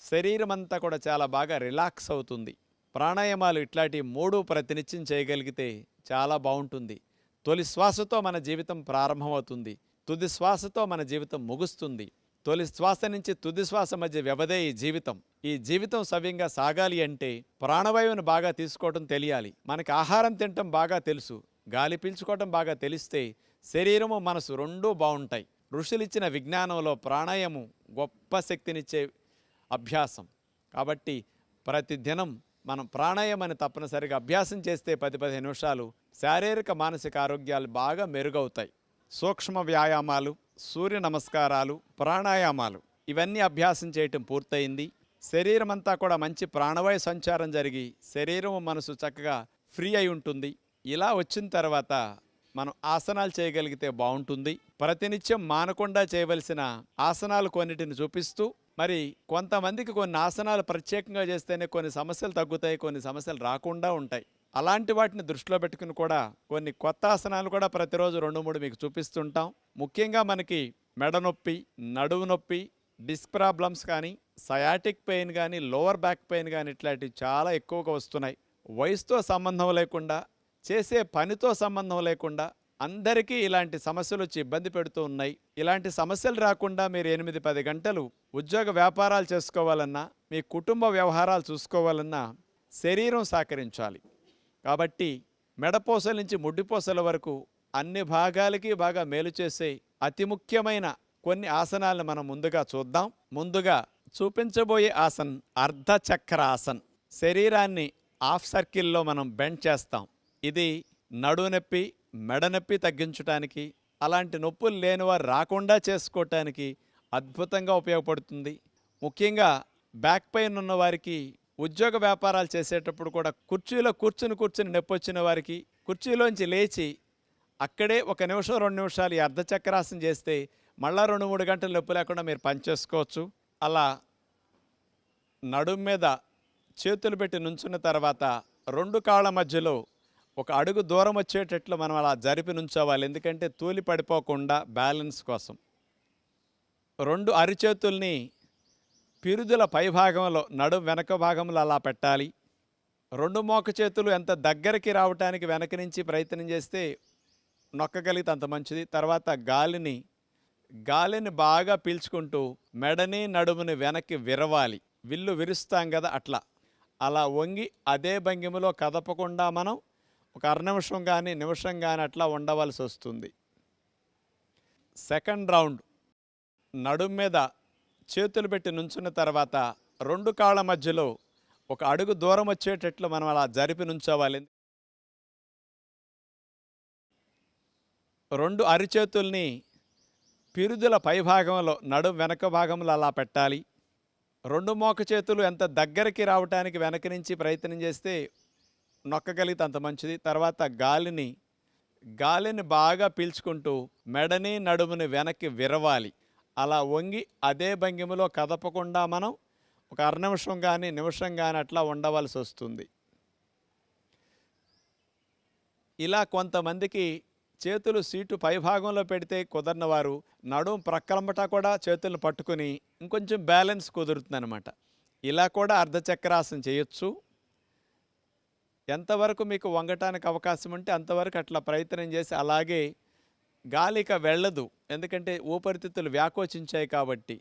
శరీరం అంతా కూడా చాలా బాగా రిలాక్స్ అవుతుంది. ప్రాణాయామాలు ఇట్లాంటి 3 ప్రతినిత్యం చేయగలిగితే చాలా బాగుంటుంది. తొలి శ్వాసతో మన జీవితం ప్రారంభమవుతుంది, తుది శ్వాసతో మన జీవితం ముగుస్తుంది. తొలి శ్వాస నుంచి తుది శ్వాస మధ్య వ్యవధే ఈ జీవితం. ఈ జీవితం సవ్యంగా సాగాలి అంటే ప్రాణవాయువును బాగా తీసుకోవడం తెలియాలి. మనకి ఆహారం తినటం బాగా తెలుసు, గాలి పీల్చుకోవటం బాగా తెలిస్తే శరీరము మనసు రెండూ బాగుంటాయి. ఋషులిచ్చిన విజ్ఞానంలో ప్రాణాయామం గొప్ప శక్తినిచ్చే అభ్యాసం. కాబట్టి ప్రతిదినం మనం ప్రాణాయామాన్ని తప్పనిసరిగా అభ్యాసం చేస్తే 10-15 నిమిషాలు శారీరక మానసిక ఆరోగ్యాలు బాగా మెరుగవుతాయి. సూక్ష్మ వ్యాయామాలు, సూర్య నమస్కారాలు, ప్రాణాయామాలు ఇవన్నీ అభ్యాసం చేయటం పూర్తయింది. శరీరం అంతా కూడా మంచి ప్రాణవాయు సంచారం జరిగి శరీరం మనసు చక్కగా ఫ్రీ అయి ఉంటుంది. ఇలా వచ్చిన తర్వాత మనం ఆసనాలు చేయగలిగితే బాగుంటుంది. ప్రతినిత్యం మానకుండా చేయవలసిన ఆసనాలు కొన్నిటిని చూపిస్తూ, మరి కొంతమందికి కొన్ని ఆసనాలు ప్రత్యేకంగా చేస్తేనే కొన్ని సమస్యలు తగ్గుతాయి, కొన్ని సమస్యలు రాకుండా ఉంటాయి. అలాంటి వాటిని దృష్టిలో పెట్టుకుని కూడా కొన్ని కొత్త ఆసనాలు కూడా ప్రతిరోజు 2-3 మీకు చూపిస్తుంటాం. ముఖ్యంగా మనకి మెడ నొప్పి, నడుము నొప్పి, డిస్క్ ప్రాబ్లమ్స్ కానీ, సయాటిక్ పెయిన్ కానీ, లోవర్ బ్యాక్ పెయిన్ కానీ ఇట్లాంటివి చాలా ఎక్కువగా వస్తున్నాయి. వయసుతో సంబంధం లేకుండా, చేసే పనితో సంబంధం లేకుండా అందరికీ ఇలాంటి సమస్యలు వచ్చి ఇబ్బంది పెడుతూ ఉన్నాయి. ఇలాంటి సమస్యలు రాకుండా మీరు 8-10 గంటలు ఉద్యోగ వ్యాపారాలు చేసుకోవాలన్నా, మీ కుటుంబ వ్యవహారాలు చూసుకోవాలన్నా శరీరం సహకరించాలి. కాబట్టి మెడపోసల నుంచి ముడ్డిపోసల వరకు అన్ని భాగాలకి బాగా మేలు చేసే అతి ముఖ్యమైన కొన్ని ఆసనాలను మనం ముందుగా చూద్దాం. ముందుగా చూపించబోయే ఆసన్ అర్ధచక్ర ఆసన్. శరీరాన్ని హాఫ్ సర్కిల్లో మనం బెండ్ చేస్తాం. ఇది నడుము నొప్పి, మెడ నొప్పి తగ్గించడానికి, అలాంటి నొప్పులు లేని వారు రాకుండా చేసుకోవటానికి అద్భుతంగా ఉపయోగపడుతుంది. ముఖ్యంగా బ్యాక్ పెయిన్ ఉన్న వారికి, ఉద్యోగ వ్యాపారాలు చేసేటప్పుడు కూడా కుర్చీలో కూర్చుని నొప్పి వచ్చిన వారికి కుర్చీలోంచి లేచి అక్కడే 1 నిమిషం 2 నిమిషాలు ఈ అర్ధచక్రాసనం చేస్తే మళ్ళా 2-3 గంటలు నొప్పి లేకుండా మీరు పనిచేసుకోవచ్చు. అలా నడుము మీద చేతులు పెట్టి నుంచున్న తర్వాత 2 కాళ్ళ మధ్యలో 1 అడుగు దూరం వచ్చేటట్లు మనం అలా జరిపి నుంచోవాలి. ఎందుకంటే తూలి పడిపోకుండా బ్యాలెన్స్ కోసం. 2 అరిచేతుల్ని పిరుదుల పైభాగంలో, నడుము వెనక భాగంలో అలా పెట్టాలి. 2 మోక చేతులు ఎంత దగ్గరికి రావటానికి వెనక నుంచి ప్రయత్నం చేస్తే నొక్కగలిగితే అంత మంచిది. తర్వాత గాలిని బాగా పీల్చుకుంటూ మెడని నడుముని వెనక్కి విరవాలి. విల్లు విరుస్తాం కదా, అలా వంగి అదే భంగిమలో కదపకుండా మనం 1 అర నిమిషం కానీ నిమిషం కానీ అట్లా ఉండవలసి వస్తుంది. సెకండ్ రౌండ్ నడుము మీద చేతులు పెట్టి నుంచున్న తర్వాత 2 కాళ్ళ మధ్యలో 1 అడుగు దూరం వచ్చేటట్లు మనం అలా జరిపి నుంచోవాలి. 2 అరిచేతుల్ని పిరుదుల పైభాగంలో, నడుము వెనక భాగంలో అలా పెట్టాలి. 2 మోక చేతులు ఎంత దగ్గరికి రావటానికి వెనక నుంచి ప్రయత్నం చేస్తే నొక్కగలిగితే అంత మంచిది. తర్వాత గాలిని బాగా పీల్చుకుంటూ మెడని నడుముని వెనక్కి విరవాలి. అలా వంగి అదే భంగిమలో కదపకుండా మనం 1 అర నిమిషం కానీ నిమిషం కానీ అట్లా ఉండవలసి వస్తుంది. ఇలా కొంతమందికి చేతులు సీటు పైభాగంలో పెడితే కుదరని వారు నడుము ప్రక్కలంబటా కూడా చేతులను పట్టుకుని ఇంకొంచెం బ్యాలెన్స్ కుదురుతుందనమాట. ఇలా కూడా అర్ధచక్రాసనం చేయొచ్చు. ఎంతవరకు మీకు వంగటానికి అవకాశం ఉంటే అంతవరకు అట్లా ప్రయత్నం చేసి, అలాగే గాలిక వెళ్ళదు, ఎందుకంటే ఊపిరితిత్తులు వ్యాకోచించాయి కాబట్టి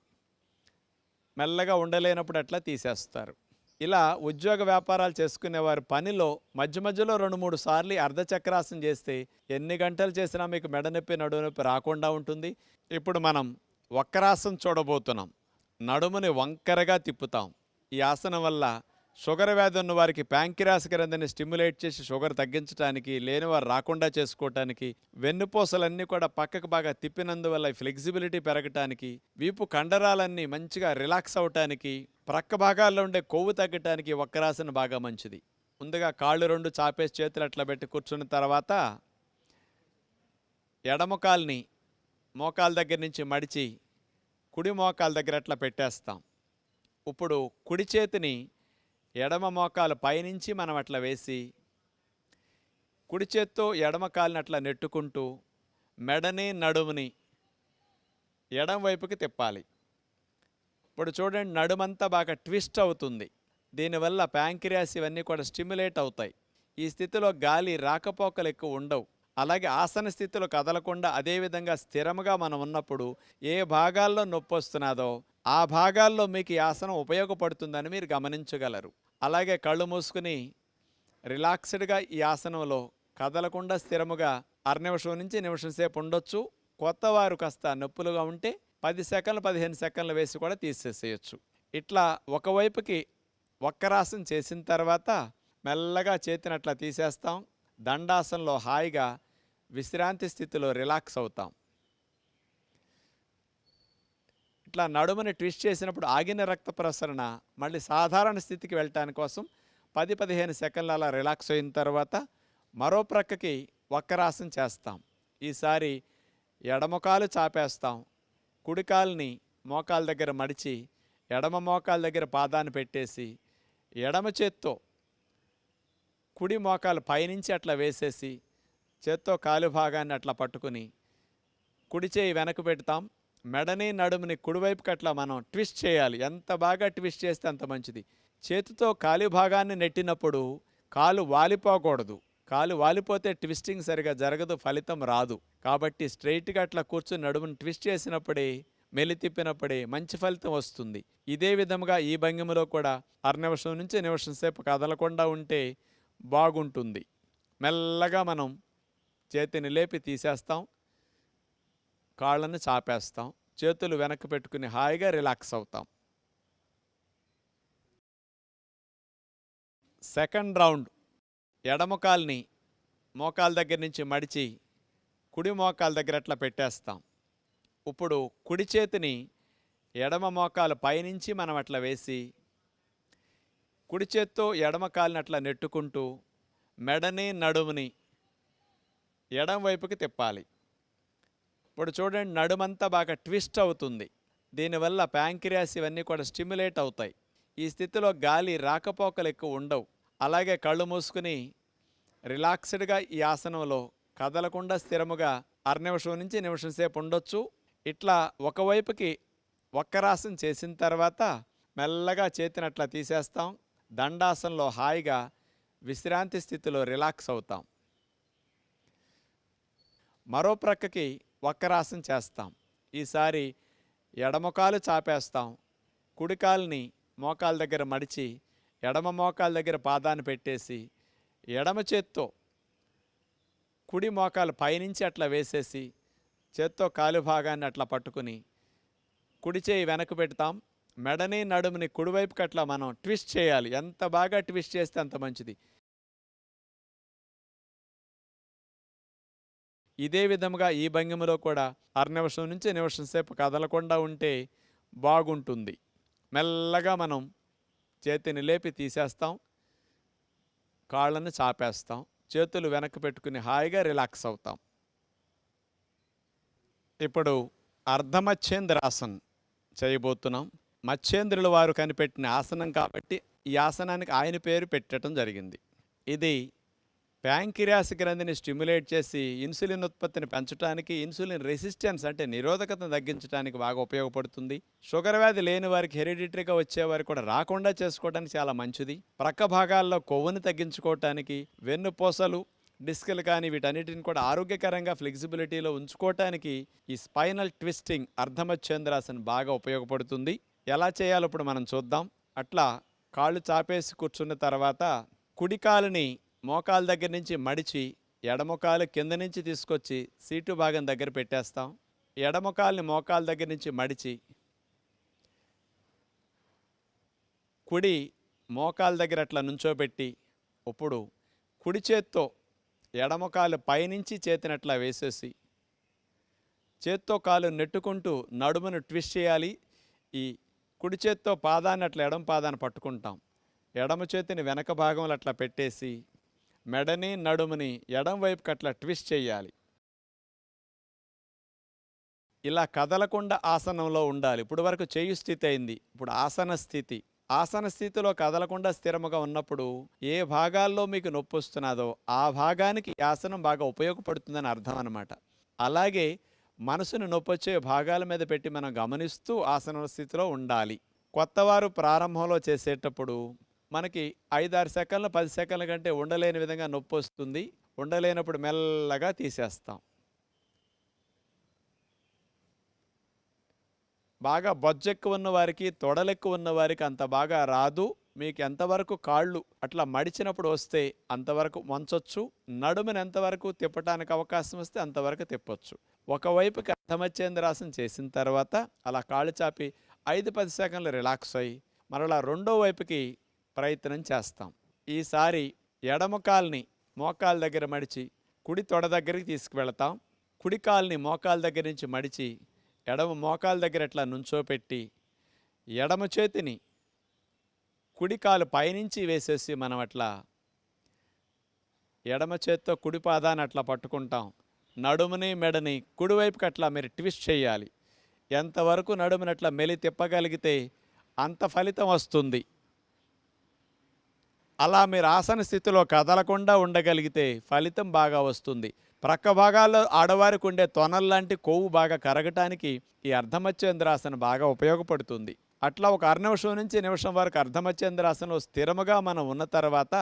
మెల్లగా ఉండలేనప్పుడు అట్లా తీసేస్తారు. ఇలా ఉద్యోగ వ్యాపారాలు చేసుకునేవారు పనిలో మధ్య మధ్యలో 2-3 సార్లు అర్ధచక్రాసనం చేస్తే ఎన్ని గంటలు చేసినా మీకు మెడ నొప్పి, నడుము నొప్పి రాకుండా ఉంటుంది. ఇప్పుడు మనం వక్రాసనం చూడబోతున్నాం. నడుముని వంకరగా తిప్పుతాం. ఈ ఆసనం వల్ల షుగర్ వ్యాధి ఉన్న వారికి ప్యాంక్రియాస్ గ్రంథిని స్టిమ్యులేట్ చేసి షుగర్ తగ్గించడానికి, లేనివారు రాకుండా చేసుకోవటానికి, వెన్నుపూసలన్నీ కూడా పక్కకు బాగా తిప్పినందువల్ల ఫ్లెక్సిబిలిటీ పెరగటానికి, వీపు కండరాలన్నీ మంచిగా రిలాక్స్ అవటానికి, ప్రక్క భాగాల్లో ఉండే కొవ్వు తగ్గటానికి వక్రాసనం బాగా మంచిది. ముందుగా కాళ్ళు 2 చాపేసి చేతులు అట్లా పెట్టి కూర్చున్న తర్వాత ఎడమ కాల్ని మోకాల దగ్గర నుంచి మడిచి కుడి మోకాల దగ్గర అట్లా పెట్టేస్తాం. ఇప్పుడు కుడి చేతిని ఎడమ మోకాలు పైనుంచి మనం అట్లా వేసి కుడి చేత్తో ఎడమ కాలిని అట్లా నెట్టుకుంటూ మెడని నడుముని ఎడమ వైపుకి తిప్పాలి. ఇప్పుడు చూడండి, నడుమంతా బాగా ట్విస్ట్ అవుతుంది. దీనివల్ల ప్యాంక్రియాస్ ఇవన్నీ కూడా స్టిమ్యులేట్ అవుతాయి. ఈ స్థితిలో గాలి రాకపోకలు ఎక్కువ ఉండవు. అలాగే ఆసన స్థితిలో కదలకుండా అదేవిధంగా స్థిరముగా మనం ఉన్నప్పుడు ఏ భాగాల్లో నొప్పి వస్తున్నదో ఆ భాగాల్లో మీకు ఈ ఆసనం ఉపయోగపడుతుందని మీరు గమనించగలరు. అలాగే కళ్ళు మూసుకుని రిలాక్స్డ్గా ఈ ఆసనంలో కదలకుండా స్థిరముగా 1/2 నిమిషం నుంచి నిమిషం సేపు ఉండొచ్చు. కొత్త వారు కాస్త నొప్పులుగా ఉంటే 10 సెకండ్లు 15 సెకండ్లు వేసి కూడా తీసేసేయచ్చు. ఇట్లా ఒకవైపుకి వక్రాసనం చేసిన తర్వాత మెల్లగా చేతిని అట్లా తీసేస్తాం. దండాసనంలో హాయిగా విశ్రాంతి స్థితిలో రిలాక్స్ అవుతాం. ఇట్లా నడుముని ట్విస్ట్ చేసినప్పుడు ఆగిన రక్త ప్రసరణ మళ్ళీ సాధారణ స్థితికి వెళ్ళటానికి కోసం 10-15 సెకండ్లు అలా రిలాక్స్ అయిన తర్వాత మరో ప్రక్కకి వక్రాసనం చేస్తాం. ఈసారి ఎడమ కాలు చాపేస్తాం. కుడి కాలుని మోకాల దగ్గర మడిచి ఎడమ మోకాల దగ్గర పాదాన్ని పెట్టేసి ఎడమ చేత్తో కుడి మోకాలు పైనుంచి అట్లా వేసేసి చేత్తో కాలు భాగాన్ని అట్లా పట్టుకుని కుడి చేయి వెనక్కి పెడతాం. మెడని నడుముని కుడివైపుకి అట్లా మనం ట్విస్ట్ చేయాలి. ఎంత బాగా ట్విస్ట్ చేస్తే అంత మంచిది. చేతితో కాలు భాగాన్ని నెట్టినప్పుడు కాలు వాలిపోకూడదు. కాలు వాలిపోతే ట్విస్టింగ్ సరిగా జరగదు, ఫలితం రాదు. కాబట్టి స్ట్రైట్గా అట్లా కూర్చుని నడుముని ట్విస్ట్ చేసినప్పుడే, మెలి తిప్పినప్పుడే మంచి ఫలితం వస్తుంది. ఇదే విధముగా ఈ భంగిమలో కూడా నిమిషం నుంచి నిమిషం సేపు కదలకుండా ఉంటే బాగుంటుంది. మెల్లగా మనం చేతిని లేపి తీసేస్తాం. కాళ్ళని చాపేస్తాం. చేతులు వెనక్కి పెట్టుకుని హాయిగా రిలాక్స్ అవుతాం. సెకండ్ రౌండ్ ఎడమ కాల్ని మోకాల దగ్గర నుంచి మడిచి కుడి మోకాల దగ్గర అట్లా పెట్టేస్తాం. ఇప్పుడు కుడి చేతిని ఎడమ మోకాలు పైనుంచి మనం అట్లా వేసి కుడి చేత్తో ఎడమ కాలిని అట్లా నెట్టుకుంటూ మెడని నడుముని ఎడమ వైపుకి తిప్పాలి. ఇప్పుడు చూడండి, నడుమంతా బాగా ట్విస్ట్ అవుతుంది. దీనివల్ల ప్యాంక్రియాస్ ఇవన్నీ కూడా స్టిమ్యులేట్ అవుతాయి. ఈ స్థితిలో గాలి రాకపోకలు ఎక్కువ ఉండవు. అలాగే కళ్ళు మూసుకుని రిలాక్స్డ్గా ఈ ఆసనంలో కదలకుండా స్థిరముగా నిమిషం నుంచి నిమిషం సేపు ఉండొచ్చు. ఇట్లా ఒకవైపుకి వక్రాసనం చేసిన తర్వాత మెల్లగా చేతిని అట్లా తీసేస్తాం. దండాసనంలో హాయిగా విశ్రాంతి స్థితిలో రిలాక్స్ అవుతాం. మరో ప్రక్కకి వక్రాసనం చేస్తాం. ఈసారి ఎడమ కాలు చాపేస్తాం. కుడి కాలుని మోకాల దగ్గర మడిచి ఎడమ మోకాల దగ్గర పాదాన్ని పెట్టేసి ఎడమ చేత్తో కుడి మోకాలు పైనుంచి అట్లా వేసేసి చేత్తో కాలు భాగాన్ని అట్లా పట్టుకుని కుడి చేయి వెనక్కి పెడతాం. మెడని నడుముని కుడివైపుకి అట్లా మనం ట్విస్ట్ చేయాలి. ఎంత బాగా ట్విస్ట్ చేస్తే అంత మంచిది. ఇదే విధముగా ఈ భంగిమలో కూడా నిమిషం నుంచి నిమిషం సేపు కదలకుండా ఉంటే బాగుంటుంది. మెల్లగా మనం చేతిని లేపి తీసేస్తాం. కాళ్ళని చాపేస్తాం. చేతులు వెనక్కి పెట్టుకుని హాయిగా రిలాక్స్ అవుతాం. ఇప్పుడు అర్ధమచ్చేంద్రాసన్ చేయబోతున్నాం. మచ్చేంద్రుల వారు కనిపెట్టిన ఆసనం కాబట్టి ఈ ఆసనానికి ఆయన పేరు పెట్టడం జరిగింది. ఇది ప్యాంక్రియాస్ గ్రంథిని స్టిమ్యులేట్ చేసి ఇన్సులిన్ ఉత్పత్తిని పెంచడానికి, ఇన్సులిన్ రెసిస్టెన్స్ అంటే నిరోధకతను తగ్గించడానికి బాగా ఉపయోగపడుతుంది. షుగర్ వ్యాధి లేని వారికి, హెరిడిటరీగా వచ్చేవారికి కూడా రాకుండా చేసుకోవడానికి చాలా మంచిది. ప్రక్క భాగాల్లో కొవ్వుని తగ్గించుకోవటానికి, వెన్నుపూసలు, డిస్కులు కానీ వీటన్నిటిని కూడా ఆరోగ్యకరంగా ఫ్లెక్సిబిలిటీలో ఉంచుకోవటానికి ఈ స్పైనల్ ట్విస్టింగ్ అర్ధమచ్చేంద్రాసన్ బాగా ఉపయోగపడుతుంది. ఎలా చేయాలో ఇప్పుడు మనం చూద్దాం. అట్లా కాళ్ళు చాపేసి కూర్చున్న తర్వాత కుడి కాలుని మోకాల దగ్గర నుంచి మడిచి ఎడమ కాలు కింద నుంచి తీసుకొచ్చి సీటు భాగం దగ్గర పెట్టేస్తాం. ఎడమ కాలుని మోకాల దగ్గర నుంచి మడిచి కుడి మోకాల దగ్గర అట్లా నుంచోబెట్టి ఇప్పుడు కుడి చేత్తో ఎడమ కాలు పైనుంచి చేతిని అట్లా వేసేసి చేత్తో కాలు నెట్టుకుంటూ నడుమును ట్విస్ట్ చేయాలి. ఈ కుడి చేత్తో పాదాన్ని అట్లా ఎడమ పాదాన్ని పట్టుకుంటాం. ఎడమ చేతిని వెనక భాగంలో అట్లా పెట్టేసి మెడని నడుముని ఎడం వైపుకి అట్లా ట్విస్ట్ చేయాలి. ఇలా కదలకుండా ఆసనంలో ఉండాలి. ఇప్పుడు వరకు చేయు స్థితి అయింది, ఇప్పుడు ఆసన స్థితి. ఆసన స్థితిలో కదలకుండా స్థిరముగా ఉన్నప్పుడు ఏ భాగాల్లో మీకు నొప్పి వస్తున్నదో ఆ భాగానికి ఈ ఆసనం బాగా ఉపయోగపడుతుందని అర్థం అన్నమాట. అలాగే మనసును నొప్పొచ్చే భాగాల మీద పెట్టి మనం గమనిస్తూ ఆసన స్థితిలో ఉండాలి. కొత్తవారు ప్రారంభంలో చేసేటప్పుడు మనకి 5-6 సెకండ్లు 10 సెకండ్ల కంటే ఉండలేని విధంగా నొప్పి వస్తుంది. ఉండలేనప్పుడు మెల్లగా తీసేస్తాం. బాగా బొజ్జెక్కువ ఉన్న వారికి, తొడలెక్కువ ఉన్న వారికి అంత బాగా రాదు. మీకు ఎంతవరకు కాళ్ళు అట్లా మడిచినప్పుడు వస్తే అంతవరకు వంచొచ్చు. నడుముని ఎంతవరకు తిప్పటానికి అవకాశం వస్తే అంతవరకు తిప్పొచ్చు. ఒకవైపుకి అర్ధమచ్చేంద్రాసనం చేసిన తర్వాత అలా కాళ్ళు చాపి 5-10 సెకండ్లు రిలాక్స్ అయ్యి మరలా రెండో వైపుకి ప్రయత్నం చేస్తాం. ఈసారి ఎడమ కాల్ని మోకాల దగ్గర మడిచి కుడి తొడ దగ్గరికి తీసుకువెళతాం. కుడి కాల్ని మోకాల దగ్గర నుంచి మడిచి ఎడమ మోకాల దగ్గర ఇట్లా నుంచోపెట్టి ఎడమ చేతిని కుడి కాలు పైనుంచి వేసేసి మనం అట్లా ఎడమ చేత్తో కుడి పాదాన్ని అట్లా పట్టుకుంటాం. నడుముని మెడని కుడివైపుకి అట్లా మీరు ట్విస్ట్ చేయాలి. ఎంతవరకు నడుముని అట్లా మెలి తిప్పగలిగితే అంత ఫలితం వస్తుంది. అలా మీరు ఆసన స్థితిలో కదలకుండా ఉండగలిగితే ఫలితం బాగా వస్తుంది. ప్రక్క భాగాల్లో ఆడవారికి ఉండే తొనల్లాంటి కొవ్వు బాగా కరగటానికి ఈ అర్ధమచ్చేంద్రాసనం బాగా ఉపయోగపడుతుంది. అట్లా ఒక అరనిమిషం నుంచి నిమిషం వరకు అర్ధమచ్చేంద్రాసనంలో స్థిరముగా మనం ఉన్న తర్వాత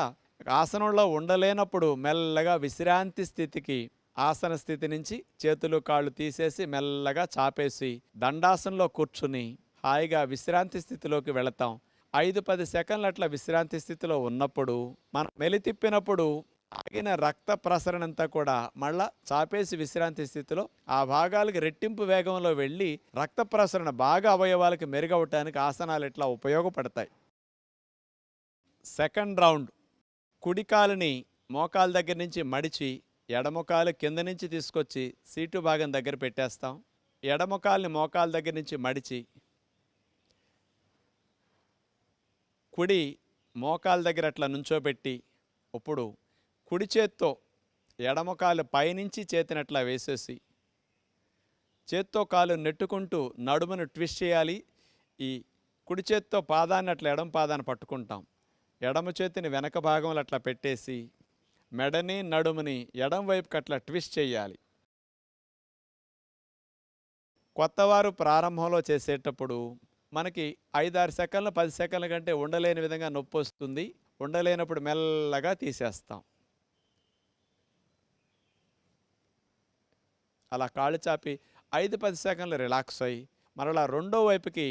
ఆసనంలో ఉండలేనప్పుడు మెల్లగా విశ్రాంతి స్థితికి, ఆసన స్థితి నుంచి చేతులు కాళ్ళు తీసేసి మెల్లగా చాపేసి దండాసనంలో కూర్చుని హాయిగా విశ్రాంతి స్థితిలోకి వెళతాం. 5-10 సెకండ్లు అట్లా విశ్రాంతి స్థితిలో ఉన్నప్పుడు మనం మెలితిప్పినప్పుడు ఆగిన రక్త ప్రసరణంతా కూడా మళ్ళా చాపేసి విశ్రాంతి స్థితిలో ఆ భాగాలకి రెట్టింపు వేగంలో వెళ్ళి రక్త ప్రసరణ బాగా అవయవాలకి మెరుగవటానికి ఆసనాలు ఇట్లా ఉపయోగపడతాయి. Second round. కుడి కాలుని మోకాల దగ్గర నుంచి మడిచి ఎడమకాలు కింద నుంచి తీసుకొచ్చి సీటు భాగం దగ్గర పెట్టేస్తాం. ఎడమకాల్ని మోకాల దగ్గర నుంచి మడిచి కుడి మోకాల దగ్గర అట్లా నుంచోబెట్టి ఇప్పుడు కుడి చేత్తో ఎడమకాలు పైనుంచి చేతినట్లా వేసేసి చేత్తో కాలు నెట్టుకుంటూ నడుమును ట్విస్ట్ చేయాలి. ఈ కుడి చేత్తో పాదాన్ని అట్లా ఎడమ పాదాన్ని పట్టుకుంటాం. ఎడమ చేతిని వెనక భాగంలో అట్లా పెట్టేసి మెడని నడుముని ఎడమ వైపుకి అట్లా ట్విస్ట్ చేయాలి. కొత్తవారు ప్రారంభంలో చేసేటప్పుడు మనకి 5-6 సెకండ్లు 10 సెకండ్ల కంటే ఉండలేని విధంగా నొప్పి వస్తుంది. ఉండలేనప్పుడు మెల్లగా తీసేస్తాం. అలా కాళ్ళు చాపి 5-10 సెకండ్లు రిలాక్స్ అయ్యి మరలా రెండో వైపుకి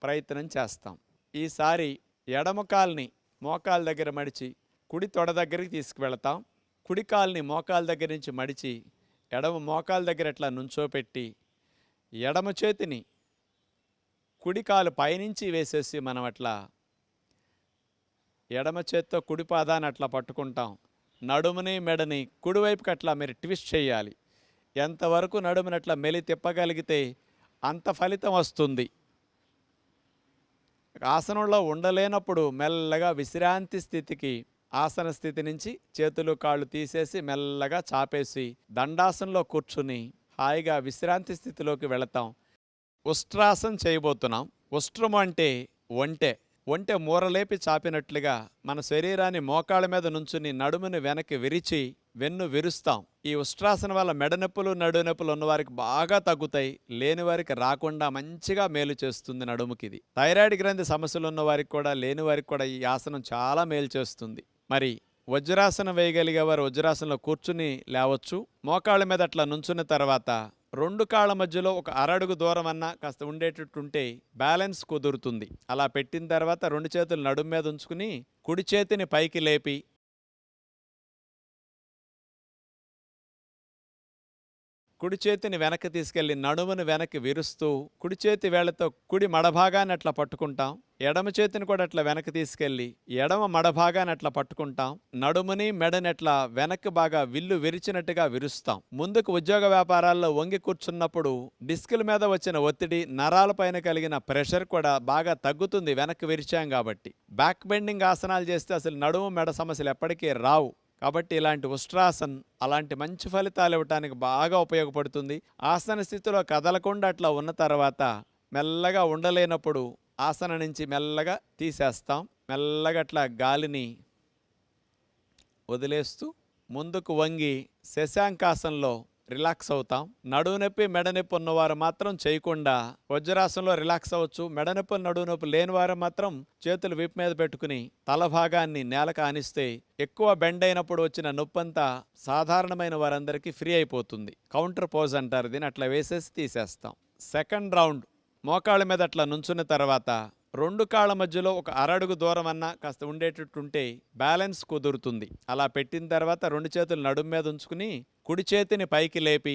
ప్రయత్నం చేస్తాం. ఈసారి ఎడమ కాల్ని మోకాల దగ్గర మడిచి కుడి తొడ దగ్గరికి తీసుకువెళతాం. కుడి కాల్ని మోకాల దగ్గర నుంచి మడిచి ఎడమ మోకాల దగ్గర అట్లా నుంచోపెట్టి ఎడమ చేతిని కుడి కాలు పైనుంచి వేసేసి మనం అట్లా ఎడమ చేత్తో కుడి పాదాన్ని అట్లా పట్టుకుంటాం. నడుముని మెడని కుడివైపుకి అట్లా మీరు ట్విస్ట్ చేయాలి. ఎంతవరకు నడుముని అట్లా మెలి తిప్పగలిగితే అంత ఫలితం వస్తుంది. ఆసనంలో ఉండలేనప్పుడు మెల్లగా విశ్రాంతి స్థితికి, ఆసన స్థితి నుంచి చేతులు కాళ్ళు తీసేసి మెల్లగా చాపేసి దండాసనంలో కూర్చుని హాయిగా విశ్రాంతి స్థితిలోకి వెళతాం. ఉష్ట్రాసనం చేయబోతున్నాం. ఉష్ట్రము అంటే ఒంటె మూరలేపి చాపినట్లుగా మన శరీరాన్ని మోకాళ్ళ మీద నుంచుని నడుముని వెనక్కి విరిచి వెన్ను విరుస్తాం. ఈ ఉష్ట్రాసనం వల్ల మెడనొప్పులు నడునొప్పులు ఉన్నవారికి బాగా తగ్గుతాయి. లేని వారికి రాకుండా మంచిగా మేలు చేస్తుంది నడుముకి. ఇది థైరాయిడ్ గ్రంథి సమస్యలు ఉన్న వారికి కూడా, లేని వారికి కూడా ఈ ఆసనం చాలా మేలు చేస్తుంది. మరి వజ్రాసనం వేయగలిగే వారు వజ్రాసనంలో కూర్చుని లేవచ్చు. మోకాళ్ళ మీద అట్లా నుంచున్న తర్వాత 2 కాళ్ళ మధ్యలో ఒక అరడుగు దూరం అన్నా కాస్త ఉండేటట్టుంటే బ్యాలెన్స్ కుదురుతుంది. అలా పెట్టిన తర్వాత 2 చేతులు నడుము మీద ఉంచుకుని కుడి చేతిని పైకి లేపి కుడి చేతిని వెనక్కి తీసుకెళ్ళి నడుమును వెనక్కి విరుస్తూ కుడి చేతి వేళ్లతో కుడి మడభాగాన్ని అట్లా పట్టుకుంటాం. ఎడమ చేతిని కూడా అట్లా వెనక్కి తీసుకెళ్ళి ఎడమ మడభాగాన్ని అట్లా పట్టుకుంటాం. నడుముని మెడని అట్లా వెనక్కి బాగా విల్లు విరిచినట్టుగా విరుస్తాం. ముందుకు ఉద్యోగ వ్యాపారాల్లో వంగి కూర్చున్నప్పుడు డిస్కుల మీద వచ్చిన ఒత్తిడి, నరాలపైన కలిగిన ప్రెషర్ కూడా బాగా తగ్గుతుంది వెనక్కి విరిచాం కాబట్టి. బ్యాక్ బెండింగ్ ఆసనాలు చేస్తే అసలు నడుము మెడ సమస్యలు ఎప్పటికీ రావు. కాబట్టి ఇలాంటి ఉష్ట్రాసన్ అలాంటి మంచి ఫలితాలు ఇవ్వటానికి బాగా ఉపయోగపడుతుంది. ఆసన స్థితిలో కదలకుండా అట్లా ఉన్న తర్వాత మెల్లగా ఉండలేనప్పుడు ఆసన నుంచి మెల్లగా తీసేస్తాం. మెల్లగా అట్లా గాలిని వదిలేస్తూ ముందుకు వంగి శశాంకాసనంలో రిలాక్స్ అవుతాం. నడువు నొప్పి మెడ నొప్పి ఉన్నవారు మాత్రం చేయకుండా వజ్రాసనంలో రిలాక్స్ అవ్వచ్చు. మెడ నొప్పి నడువు నొప్పి లేని వారు మాత్రం చేతులు వీపు మీద పెట్టుకుని తల భాగాన్ని నేలకు ఆనిస్తే ఎక్కువ బెండ్ అయినప్పుడు వచ్చిన నొప్పంతా సాధారణమైన వారందరికీ ఫ్రీ అయిపోతుంది. కౌంటర్ పోజ్ అంటారు దీన్ని. అట్లా వేసేసి తీసేస్తాం. Second round. మోకాళ్ళ మీద అట్లా నుంచున్న తర్వాత 2 కాళ్ళ మధ్యలో ఒక అరడుగు దూరం అన్నా కాస్త ఉండేటట్టుంటే బ్యాలెన్స్ కుదురుతుంది. అలా పెట్టిన తర్వాత 2 చేతులు నడుము మీద ఉంచుకుని కుడి చేతిని పైకి లేపి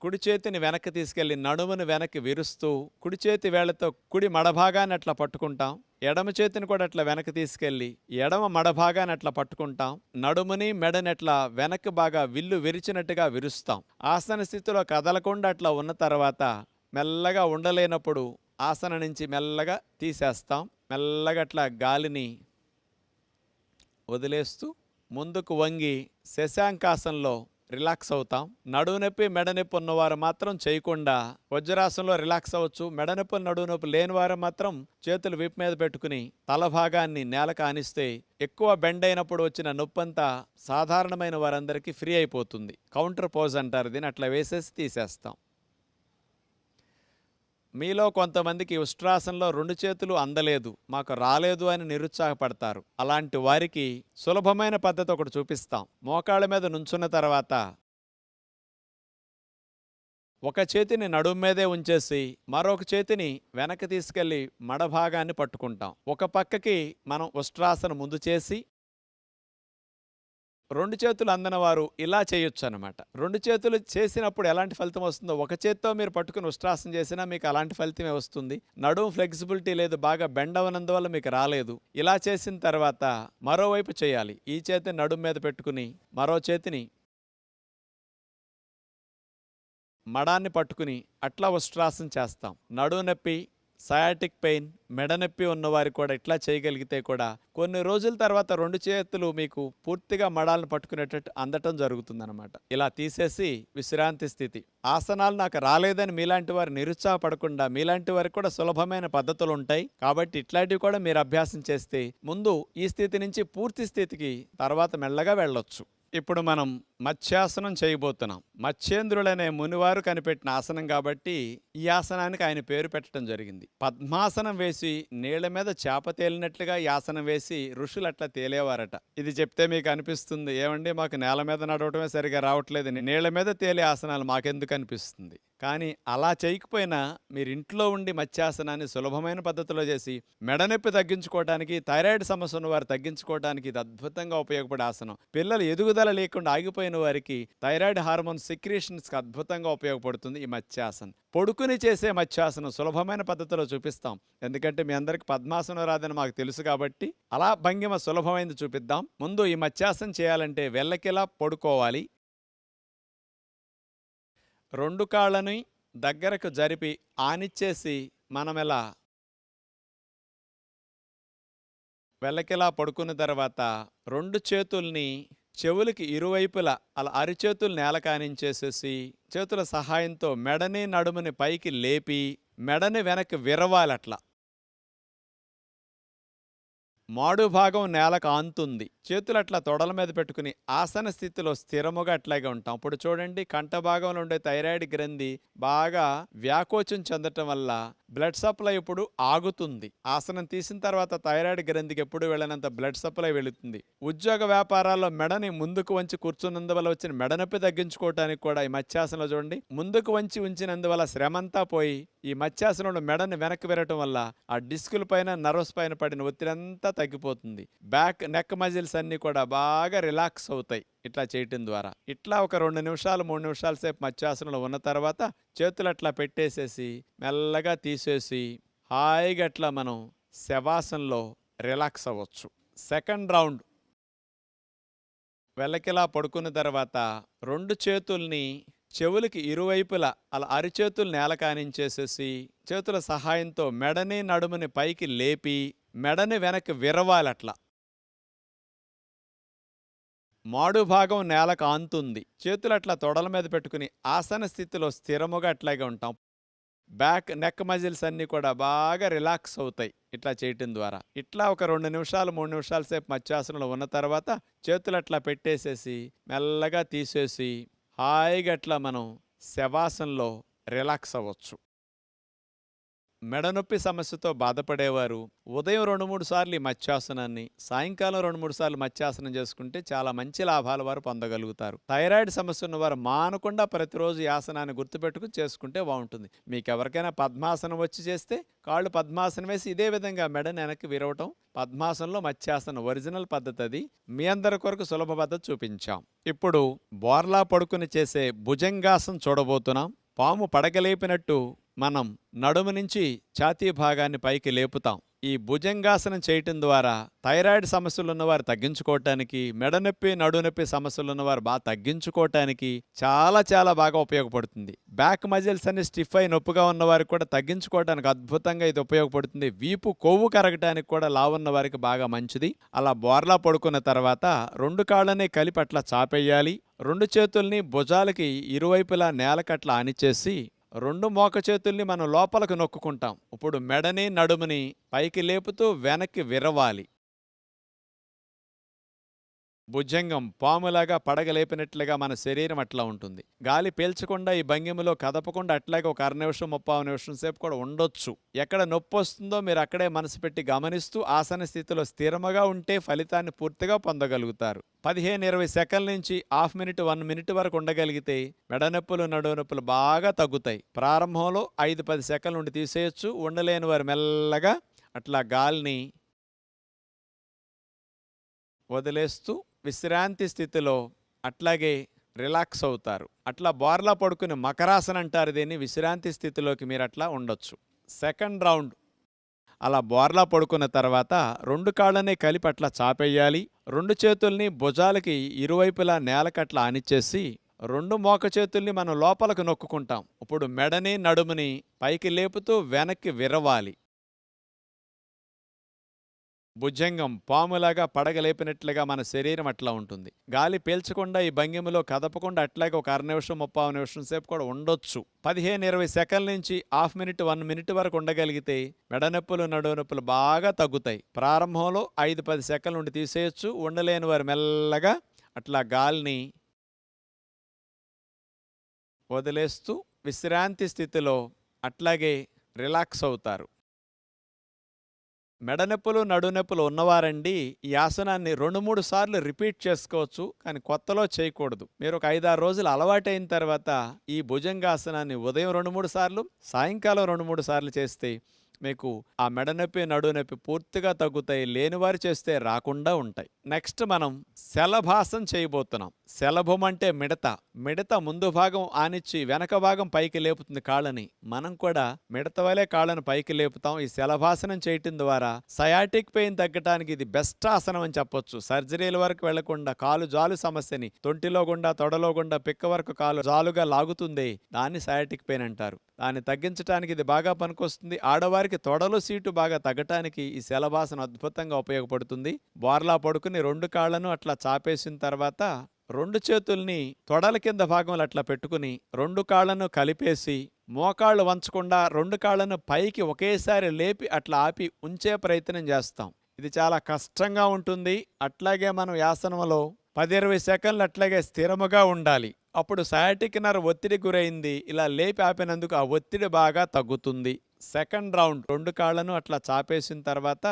కుడి చేతిని వెనక్కి తీసుకెళ్ళి నడుమును వెనక్కి విరుస్తూ కుడి చేతి వేళ్లతో కుడి మడభాగాన్ని అట్లా పట్టుకుంటాం. ఎడమ చేతిని కూడా అట్లా వెనక్కి తీసుకెళ్ళి ఎడమ మడభాగాన్ని అట్లా పట్టుకుంటాం. నడుముని మెడని అట్లా వెనక్కి బాగా విల్లు విరిచినట్టుగా విరుస్తాం. ఆసన స్థితిలో కదలకుండా అట్లా ఉన్న తర్వాత మెల్లగా ఉండలేనప్పుడు ఆసన నుంచి మెల్లగా తీసేస్తాం. మెల్లగా అట్లా గాలిని వదిలేస్తూ ముందుకు వంగి శశాంకాసనంలో రిలాక్స్ అవుతాం. నడువు నొప్పి మెడ నొప్పి ఉన్నవారు మాత్రం చేయకుండా వజ్రాసనంలో రిలాక్స్ అవ్వచ్చు. మెడ నొప్పి నడువు నొప్పి లేని వారు మాత్రం చేతులు వీపు మీద పెట్టుకుని తల భాగాన్ని నేలకు ఆనిస్తే ఎక్కువ బెండ్ అయినప్పుడు వచ్చిన నొప్పంతా సాధారణమైన వారందరికీ ఫ్రీ అయిపోతుంది. కౌంటర్ పోజ్ అంటారు దీన్ని. అట్లా వేసేసి తీసేస్తాం. మీలో కొంతమందికి ఉష్ట్రాసనంలో 2 చేతులు అందలేదు, మాకు రాలేదు అని నిరుత్సాహపడతారు. అలాంటి వారికి సులభమైన పద్ధతి ఒకటి చూపిస్తాం. మోకాళ్ళ మీద నుంచున్న తర్వాత ఒక చేతిని నడుము మీదే ఉంచేసి మరొక చేతిని వెనక్కి తీసుకెళ్లి మడ భాగాన్ని పట్టుకుంటాం. ఒక పక్కకి మనం ఉష్ట్రాసనం ముందు చేసి 2 చేతులు అందని వారు ఇలా చేయొచ్చు అనమాట. 2 చేతులు చేసినప్పుడు ఎలాంటి ఫలితం వస్తుందో ఒక చేత్తో మీరు పట్టుకుని ఉష్ట్రాసనం చేసినా మీకు అలాంటి ఫలితమే వస్తుంది. నడుము ఫ్లెక్సిబిలిటీ లేదు, బాగా బెండ్ అవనందువల్ల మీకు రాలేదు. ఇలా చేసిన తర్వాత మరోవైపు చేయాలి. ఈ చేతిని నడుము మీద పెట్టుకుని మరో చేతిని మడాన్ని పట్టుకుని అట్లా ఉష్ట్రాసనం చేస్తాం. నడుము నొప్పి, సయాటిక్ పెయిన్, మెడ నొప్పి ఉన్నవారు కూడా ఇట్లా చేయగలిగితే కూడా కొన్ని రోజుల తర్వాత 2 చేతులు మీకు పూర్తిగా మడాలను పట్టుకునేటట్టు అందటం జరుగుతుందన్నమాట. ఇలా తీసేసి విశ్రాంతి స్థితి. ఆసనాలు నాకు రాలేదని మీలాంటి వారు నిరుత్సాహపడకుండా మీలాంటి వారికి కూడా సులభమైన పద్ధతులు ఉంటాయి. కాబట్టి ఇట్లాంటివి కూడా మీరు అభ్యాసం చేస్తే ముందు ఈ స్థితి నుంచి పూర్తి స్థితికి తర్వాత మెల్లగా వెళ్ళొచ్చు. ఇప్పుడు మనం మత్స్యాసనం చేయబోతున్నాం. మత్స్యేంద్రులనే మునివారు కనిపెట్టిన ఆసనం కాబట్టి ఈ ఆసనానికి ఆయన పేరు పెట్టడం జరిగింది. పద్మాసనం వేసి నీళ్ల మీద చేప తేలినట్లుగా ఈ ఆసనం వేసి ఋషులు అట్లా తేలేవారట. ఇది చెప్తే మీకు అనిపిస్తుంది, ఏమండి మాకు నేల మీద నడవటమే సరిగా రావట్లేదు, నీళ్ల మీద తేలే ఆసనాలు మాకెందుకు అనిపిస్తుంది. కానీ అలా చేయకపోయినా మీరు ఇంట్లో ఉండి మత్స్యాసనాన్ని సులభమైన పద్ధతిలో చేసి మెడనొప్పి తగ్గించుకోవడానికి, థైరాయిడ్ సమస్య ఉన్న వారు తగ్గించుకోవడానికి ఇది అద్భుతంగా ఉపయోగపడే ఆసనం. పిల్లలు ఎదుగుదల లేకుండా ఆగిపోయిన వారికి థైరాయిడ్ హార్మోన్ సెక్రీషన్స్కి అద్భుతంగా ఉపయోగపడుతుంది ఈ మత్స్యాసనం. పొడుకుని చేసే మత్స్యాసనం సులభమైన పద్ధతిలో చూపిస్తాం. ఎందుకంటే మీ అందరికి పద్మాసనం రాదని మాకు తెలుసు కాబట్టి అలా భంగిమ సులభమైనది చూపిద్దాం. ముందు ఈ మత్స్యాసనం చేయాలంటే వెల్లకిలా పడుకోవాలి. 2 కాళ్ళని దగ్గరకు జరిపి ఆనిచ్చేసి మనమెలా వెల్లకిలా పడుకున్న తర్వాత 2 చేతుల్ని చెవులకి ఇరువైపులా అలా అరిచేతులు నేలకానించేసేసి చేతుల సహాయంతో మెడని నడుముని పైకి లేపి మెడని వెనక్కి విరవాలట్లా. మాడు భాగం నేలకు ఆంతుంది. చేతులు అట్లా తొడల మీద పెట్టుకుని ఆసన స్థితిలో స్థిరముగా అట్లాగే ఉంటాం. ఇప్పుడు చూడండి, కంఠ భాగంలో ఉండే థైరాయిడ్ గ్రంథి బాగా వ్యాకోచం చెందటం వల్ల బ్లడ్ సప్లై ఇప్పుడు ఆగుతుంది. ఆసనం తీసిన తర్వాత థైరాయిడ్ గ్రంథికి ఎప్పుడు వెళ్ళినంత బ్లడ్ సప్లై వెళుతుంది. ఉద్యోగ వ్యాపారాల్లో మెడని ముందుకు వంచి కూర్చున్నందువల్ల వచ్చిన మెడనొప్పి తగ్గించుకోవటానికి కూడా ఈ మత్స్యాసనంలో చూడండి, ముందుకు వంచి ఉంచినందువల్ల శ్రమంతా పోయి ఈ మత్స్యాసనంలో మెడని వెనక్కి విరగటం వల్ల ఆ డిస్కుల పైన నర్వ్స్ పైన పడిన ఒత్తిడంతా తగ్గిపోతుంది. బ్యాక్ నెక్ మజిల్స్ అన్నీ కూడా బాగా రిలాక్స్ అవుతాయి ఇట్లా చేయటం ద్వారా. ఇట్లా ఒక 2 నిమిషాలు 3 నిమిషాల సేపు మత్స్యాసనంలో ఉన్న తర్వాత చేతులు అట్లా పెట్టేసేసి మెల్లగా తీసేసి హాయిగా అట్లా మనం శవాసనంలో రిలాక్స్ అవ్వచ్చు. సెకండ్ రౌండ్ వెల్లకిలా పడుకున్న తర్వాత 2 చేతుల్ని చెవులకి ఇరువైపులా అలా అరిచేతులు నేలకానించేసేసి చేతుల సహాయంతో మెడని నడుముని పైకి లేపి మెడని వెనక్కి విరవాలట్లా. మాడు భాగం నేలకు ఆంతుంది. చేతులు అట్లా తొడల మీద పెట్టుకుని ఆసన స్థితిలో స్థిరముగా అట్లాగే ఉంటాం. బ్యాక్ నెక్ మజిల్స్ అన్నీ కూడా బాగా రిలాక్స్ అవుతాయి ఇట్లా చేయటం ద్వారా. ఇట్లా ఒక 2 నిమిషాలు 3 నిమిషాల సేపు మత్స్యాసనంలో ఉన్న తర్వాత చేతులు అట్లా పెట్టేసేసి మెల్లగా తీసేసి హాయిగా అట్లా మనం శవాసనంలో రిలాక్స్ అవ్వచ్చు. మెడనొప్పి సమస్యతో బాధపడేవారు ఉదయం 2-3 సార్లు ఈ మత్స్యాసనాన్ని, సాయంకాలం 2-3 సార్లు మత్స్యాసనం చేసుకుంటే చాలా మంచి లాభాలు వారు పొందగలుగుతారు. థైరాయిడ్ సమస్య ఉన్నవారు మానకుండా ప్రతిరోజు ఈ ఆసనాన్ని గుర్తుపెట్టుకుని చేసుకుంటే బాగుంటుంది. మీకు ఎవరికైనా పద్మాసనం వచ్చి చేస్తే కాళ్ళు పద్మాసనం వేసి ఇదే విధంగా మెడని వెనక్కి విరవటం పద్మాసనంలో మత్స్యాసనం ఒరిజినల్ పద్ధతి. అది మీ అందరి కొరకు సులభ పద్ధతి చూపించాం. ఇప్పుడు బోర్లా పడుకుని చేసే భుజంగాసనం చూడబోతున్నాం. పాము పడగలేపినట్టు మనం నడుము నుంచి ఛాతీ భాగాన్ని పైకి లేపుతాం. ఈ భుజంగాసనం చేయటం ద్వారా థైరాయిడ్ సమస్యలు ఉన్నవారు తగ్గించుకోవటానికి, మెడనొప్పి నడునొప్పి సమస్యలు ఉన్నవారు బాగా తగ్గించుకోవటానికి చాలా చాలా బాగా ఉపయోగపడుతుంది. బ్యాక్ మజిల్స్ అన్ని స్టిఫ్ అయి నొప్పిగా ఉన్నవారికి కూడా తగ్గించుకోవడానికి అద్భుతంగా ఇది ఉపయోగపడుతుంది. వీపు కొవ్వు కరగటానికి కూడా లావున్న వారికి బాగా మంచిది. అలా బోర్లా పడుకున్న తర్వాత 2 కాళ్ళని కలిపి అట్లా చాపేయాలి. 2 చేతుల్ని భుజాలకి ఇరువైపులా నేలకట్లా ఆనిచేసి 2 మోక చేతుల్ని మనం లోపలకు నొక్కుకుంటాం. ఇప్పుడు మెడని నడుముని పైకి లేపుతూ వెనక్కి విరవాలి. భుజంగం పాములాగా పడగలేపినట్లుగా మన శరీరం అట్లా ఉంటుంది. గాలి పీల్చకుండా ఈ భంగిమలో కదపకుండా అట్లాగే ఒక 1/2 నిమిషం 30 నిమిషం సేపు కూడా ఉండొచ్చు. ఎక్కడ నొప్పి వస్తుందో మీరు అక్కడే మనసు పెట్టి గమనిస్తూ ఆసన స్థితిలో స్థిరముగా ఉంటే ఫలితాన్ని పూర్తిగా పొందగలుగుతారు. 15-20 సెకండ్ల నుంచి హాఫ్ మినిట్ 1 మినిట్ వరకు ఉండగలిగితే మెడనొప్పులు నడునొప్పులు బాగా తగ్గుతాయి. ప్రారంభంలో 5-10 సెకండ్ల నుండి తీసేయచ్చు. ఉండలేని వారు మెల్లగా అట్లా గాలిని వదిలేస్తూ విశ్రాంతి స్థితిలో అట్లాగే రిలాక్స్ అవుతారు. అట్లా బోర్లా పడుకుని మకరాసన అంటారు దీన్ని. విశ్రాంతి స్థితిలోకి మీరు అట్లా ఉండొచ్చు. సెకండ్ రౌండ్ అలా బోర్లా పడుకున్న తర్వాత 2 కాళ్ళని కలిపి అట్లా చాపేయాలి. 2 చేతుల్ని భుజాలకి ఇరువైపులా నేలకట్లా ఆనిచ్చేసి 2 మోక చేతుల్ని మనం లోపలకు నొక్కుకుంటాం. ఇప్పుడు మెడని నడుముని పైకి లేపుతూ వెనక్కి విరవాలి. భుజంగం పాములాగా పడగలేపినట్లుగా మన శరీరం అట్లా ఉంటుంది. గాలి పీల్చకుండా ఈ భంగిమలో కదపకుండా అట్లాగే ఒక 1/2 నిమిషం 30 నిమిషం సేపు కూడా ఉండొచ్చు. 15-20 సెకండ్ల నుంచి హాఫ్ మినిట్ 1 మినిట్ వరకు ఉండగలిగితే మెడనొప్పులు నడునొప్పులు బాగా తగ్గుతాయి. ప్రారంభంలో 5-10 సెకండ్ల నుండి తీసేయచ్చు. ఉండలేని వారు మెల్లగా అట్లా గాలిని వదిలేస్తూ విశ్రాంతి స్థితిలో అట్లాగే రిలాక్స్ అవుతారు. మెడనొప్పులు నడునొప్పులు ఉన్నవారండి ఈ ఆసనాన్ని 2-3 సార్లు రిపీట్ చేసుకోవచ్చు. కానీ కొత్తలో చేయకూడదు. మీరు ఒక 5-6 రోజులు అలవాటైన తర్వాత ఈ భుజంగాసనాన్ని ఉదయం 2-3 సార్లు, సాయంకాలం 2-3 సార్లు చేస్తే మీకు ఆ మెడనొప్పి నడునొప్పి పూర్తిగా తగ్గుతాయి. లేనివారు చేస్తే రాకుండా ఉంటాయి. నెక్స్ట్ మనం శలభాసనం చేయబోతున్నాం. శలభం అంటే మిడత. మిడత ముందు భాగం ఆనిచ్చి వెనక భాగం పైకి లేపుతుంది కాళ్ళని. మనం కూడా మిడత వలె కాళ్ళను పైకి లేపుతాం. ఈ శలభాసనం చేయటం ద్వారా సయాటిక్ పెయిన్ తగ్గటానికి ఇది బెస్ట్ ఆసనం అని చెప్పొచ్చు. సర్జరీల వరకు వెళ్లకుండా కాలు జాలు సమస్యని తొంటిలో గుండా తొడలో గుండా పిక్క వరకు కాలు జాలుగా లాగుతుంది. దాన్ని సయాటిక్ పెయిన్ అంటారు. దాన్ని తగ్గించడానికి ఇది బాగా పనికొస్తుంది. ఆడవారికి తొడలు సీటు బాగా తగ్గటానికి ఈ శలభాసనం అద్భుతంగా ఉపయోగపడుతుంది. బోర్లా పడుకుని 2 కాళ్ళను అట్లా చాపేసిన తర్వాత 2 చేతుల్ని తొడల కింద భాగంలో అట్లా పెట్టుకుని 2 కాళ్ళను కలిపేసి మోకాళ్ళు వంచకుండా 2 కాళ్ళను పైకి ఒకేసారి లేపి అట్లా ఆపి ఉంచే ప్రయత్నం చేస్తాం. ఇది చాలా కష్టంగా ఉంటుంది. అట్లాగే మనం యాసనంలో 10-20 సెకండ్లు అట్లాగే స్థిరముగా ఉండాలి. అప్పుడు సయాటిక్ నర్వ్ ఒత్తిడి గురైంది. ఇలా లేపి ఆపినందుకు ఆ ఒత్తిడి బాగా తగ్గుతుంది. సెకండ్ రౌండ్ 2 కాళ్ళను అట్లా చాపేసిన తర్వాత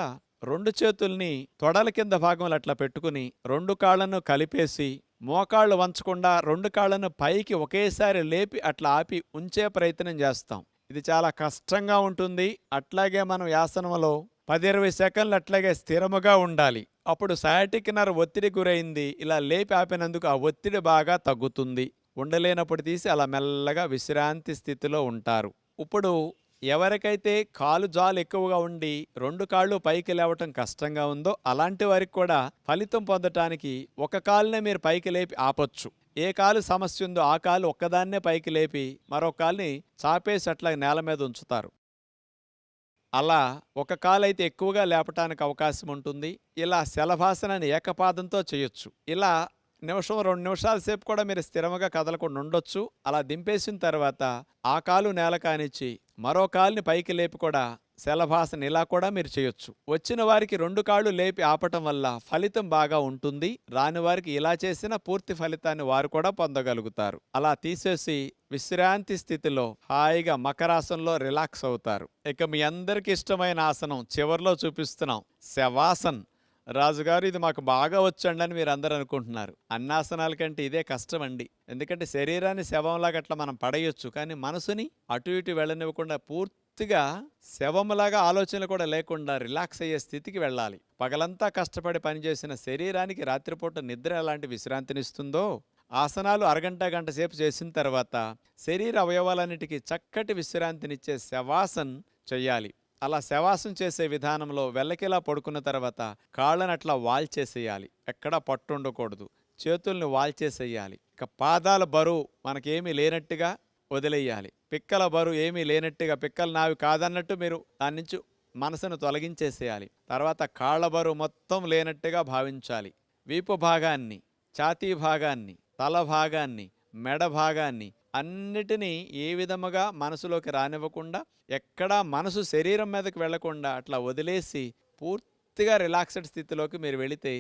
2 చేతుల్ని తొడల కింద భాగంలో అట్లా పెట్టుకుని 2 కాళ్ళను కలిపేసి మోకాళ్ళు వంచకుండా 2 కాళ్ళను పైకి ఒకేసారి లేపి అట్లా ఆపి ఉంచే ప్రయత్నం చేస్తాం. ఇది చాలా కష్టంగా ఉంటుంది. అట్లాగే మనం యాసనంలో 10-20 సెకండ్లు అట్లాగే స్థిరముగా ఉండాలి. అప్పుడు సయాటిక్ నర్వ్ ఒత్తిడి గురైంది. ఇలా లేపి ఆపినందుకు ఆ ఒత్తిడి బాగా తగ్గుతుంది. ఉండలేనప్పుడు తీసి అలా మెల్లగా విశ్రాంతి స్థితిలో ఉంటారు. ఇప్పుడు ఎవరికైతే కాలు జాలు ఎక్కువగా ఉండి 2 కాళ్ళు పైకి లేవటం కష్టంగా ఉందో అలాంటి వారికి కూడా ఫలితం పొందటానికి ఒక కాలునే మీరు పైకి లేపి ఆపొచ్చు. ఏ కాలు సమస్య ఉందో ఆ కాలు ఒక్కదాన్నే పైకి లేపి మరో కాలుని చాపేసి అట్లా నేల మీద ఉంచుతారు. అలా ఒక కాలైతే ఎక్కువగా లేపటానికి అవకాశం ఉంటుంది. ఇలా శలభాసనాన్ని ఏకపాదంతో చేయొచ్చు. ఇలా నిమిషం 2 నిమిషాల సేపు కూడా మీరు స్థిరంగా కదలకుండా ఉండొచ్చు. అలా దింపేసిన తర్వాత ఆ కాలు నేల కానిచ్చి మరో కాలుని పైకి లేపి కూడా శలభాసన ఇలా కూడా మీరు చేయొచ్చు. వచ్చిన వారికి 2 కాళ్ళు లేపి ఆపటం వల్ల ఫలితం బాగా ఉంటుంది. రాని వారికి ఇలా చేసిన పూర్తి ఫలితాన్ని వారు కూడా పొందగలుగుతారు. అలా తీసేసి విశ్రాంతి స్థితిలో హాయిగా మకరాసనంలో రిలాక్స్ అవుతారు. ఇక మీ అందరికి ఇష్టమైన ఆసనం చివర్లో చూపిస్తున్నాం, శవాసన్. రాజుగారు ఇది మాకు బాగా వచ్చండి అని మీరు అందరూ అనుకుంటున్నారు. అన్నాసనాల కంటే ఇదే కష్టం అండి. ఎందుకంటే శరీరాన్ని శవంలాగా అట్లా మనం పడేయొచ్చు, కానీ మనసుని అటు ఇటు వెళ్ళనివ్వకుండా పూర్తిగా శవంలాగా ఆలోచనలు కూడా లేకుండా రిలాక్స్ అయ్యే స్థితికి వెళ్ళాలి. పగలంతా కష్టపడి పనిచేసిన శరీరానికి రాత్రిపూట నిద్ర ఎలాంటి విశ్రాంతినిస్తుందో ఆసనాలు అరగంట గంట సేపు చేసిన తర్వాత శరీర అవయవాలన్నిటికీ చక్కటి విశ్రాంతినిచ్చే శవాసన్ చెయ్యాలి. అలా శవాసం చేసే విధానంలో వెల్లకిలా పడుకున్న తర్వాత కాళ్ళని అట్లా వాల్చేసేయాలి. ఎక్కడా పట్టు ఉండకూడదు. చేతుల్ని వాల్చేసేయాలి. ఇక పాదాల బరువు మనకేమీ లేనట్టుగా వదిలేయాలి. పిక్కల బరువు ఏమీ లేనట్టుగా, పిక్కలు నావి కాదన్నట్టు మీరు దాని నుంచి మనసును తొలగించేసేయాలి. తర్వాత కాళ్ళ బరువు మొత్తం లేనట్టుగా భావించాలి. వీపు భాగాన్ని, ఛాతీ భాగాన్ని, తల భాగాన్ని, మెడ భాగాన్ని అన్నిటినీ ఏ విధముగా మనసులోకి రానివ్వకుండా, ఎక్కడా మనసు శరీరం మీదకి వెళ్లకుండా అట్లా వదిలేసి పూర్తిగా రిలాక్స్డ్ స్థితిలోకి మీరు వెళితే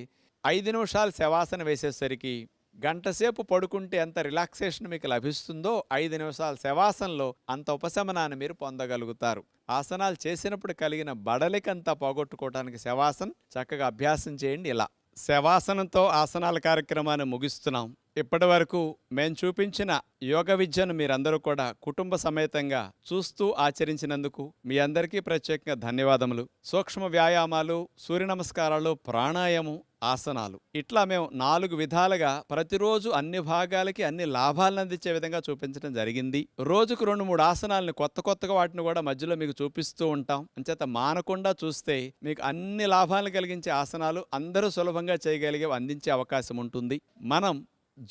5 నిమిషాలు శవాసన వేసేసరికి గంటసేపు పడుకుంటే ఎంత రిలాక్సేషన్ మీకు లభిస్తుందో 5 నిమిషాల శవాసనలో అంత ఉపశమనాన్ని మీరు పొందగలుగుతారు. ఆసనాలు చేసినప్పుడు కలిగిన బడలికంతా పోగొట్టుకోవడానికి శవాసన చక్కగా అభ్యాసం చేయండి. ఇలా శవాసనంతో ఆసనాల కార్యక్రమాన్ని ముగిస్తున్నాం. ఇప్పటి వరకు మేము చూపించిన యోగ విద్యను మీరందరూ కూడా కుటుంబ సమేతంగా చూస్తూ ఆచరించినందుకు మీ అందరికీ ప్రత్యేకంగా ధన్యవాదములు. సూక్ష్మ వ్యాయామాలు, సూర్య నమస్కారాలు, ప్రాణాయామం, ఆసనాలు ఇట్లా మేము 4 విధాలుగా ప్రతిరోజు అన్ని భాగాలకి అన్ని లాభాలను అందించే విధంగా చూపించడం జరిగింది. రోజుకు 2-3 ఆసనాలను కొత్తగా వాటిని కూడా మధ్యలో మీకు చూపిస్తూ ఉంటాం. అంచేత మానకుండా చూస్తే మీకు అన్ని లాభాలను కలిగించే ఆసనాలు అందరూ సులభంగా చేయగలిగే అందించే అవకాశం ఉంటుంది. మనం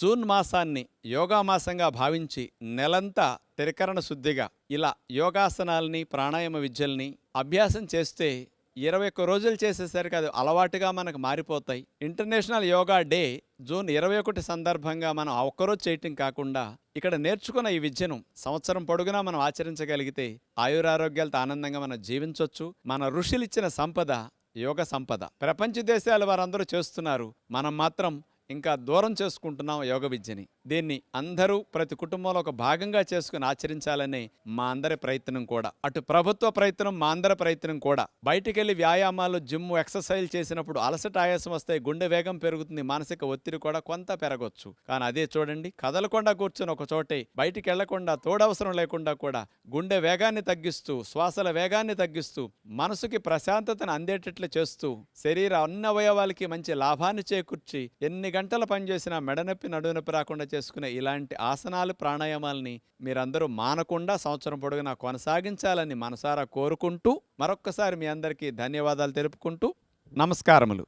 జూన్ మాసాన్ని యోగా మాసంగా భావించి నెలంతా త్రికరణ శుద్ధిగా ఇలా యోగాసనాలని, ప్రాణాయామ విద్యల్ని అభ్యాసం చేస్తే 21 రోజులు చేసేసరికి అది అలవాటుగా మనకు మారిపోతాయి. ఇంటర్నేషనల్ యోగా డే జూన్ 21 సందర్భంగా మనం ఒక్కరోజు చేయటం కాకుండా ఇక్కడ నేర్చుకున్న ఈ విద్యను సంవత్సరం పొడుగునా మనం ఆచరించగలిగితే ఆయురారోగ్యాలతో ఆనందంగా మనం జీవించవచ్చు. మన ఋషులిచ్చిన సంపద యోగ సంపద. ప్రపంచ దేశాల వారందరూ చేస్తున్నారు, మనం మాత్రం ఇంకా దూరం చేసుకుంటున్నాం యోగ విద్యని. దీన్ని అందరూ ప్రతి కుటుంబంలో ఒక భాగంగా చేసుకుని ఆచరించాలనే మా అందరి ప్రయత్నం కూడా. అటు ప్రభుత్వ ప్రయత్నం, మా అందరి ప్రయత్నం కూడా. బయటికెళ్ళి వ్యాయామాలు, జిమ్, ఎక్సర్సైజ్ చేసినప్పుడు అలసట, ఆయాసం వస్తాయి, గుండె వేగం పెరుగుతుంది, మానసిక ఒత్తిడి కూడా కొంత పెరగొచ్చు. కానీ అదే చూడండి, కదలకుండా కూర్చొని ఒక చోటే బయటికి వెళ్లకుండా, తోడవసరం లేకుండా కూడా గుండె వేగాన్ని తగ్గిస్తూ, శ్వాసల వేగాన్ని తగ్గిస్తూ, మనసుకి ప్రశాంతతను అందేటట్లు చేస్తూ, శరీర అన్ని అవయవాలకి మంచి లాభాన్ని చేకూర్చి ఎన్ని గంటలు పనిచేసినా మెడనొప్పి, నడునొప్పి రాకుండా చేసుకునే ఇలాంటి ఆసనాలు, ప్రాణాయామాలని మీరందరూ మానకుండా సంవత్సరం పొడుగునా కొనసాగించాలని మనసారా కోరుకుంటూ మరొక్కసారి మీ అందరికీ ధన్యవాదాలు తెలుపుకుంటూ నమస్కారములు.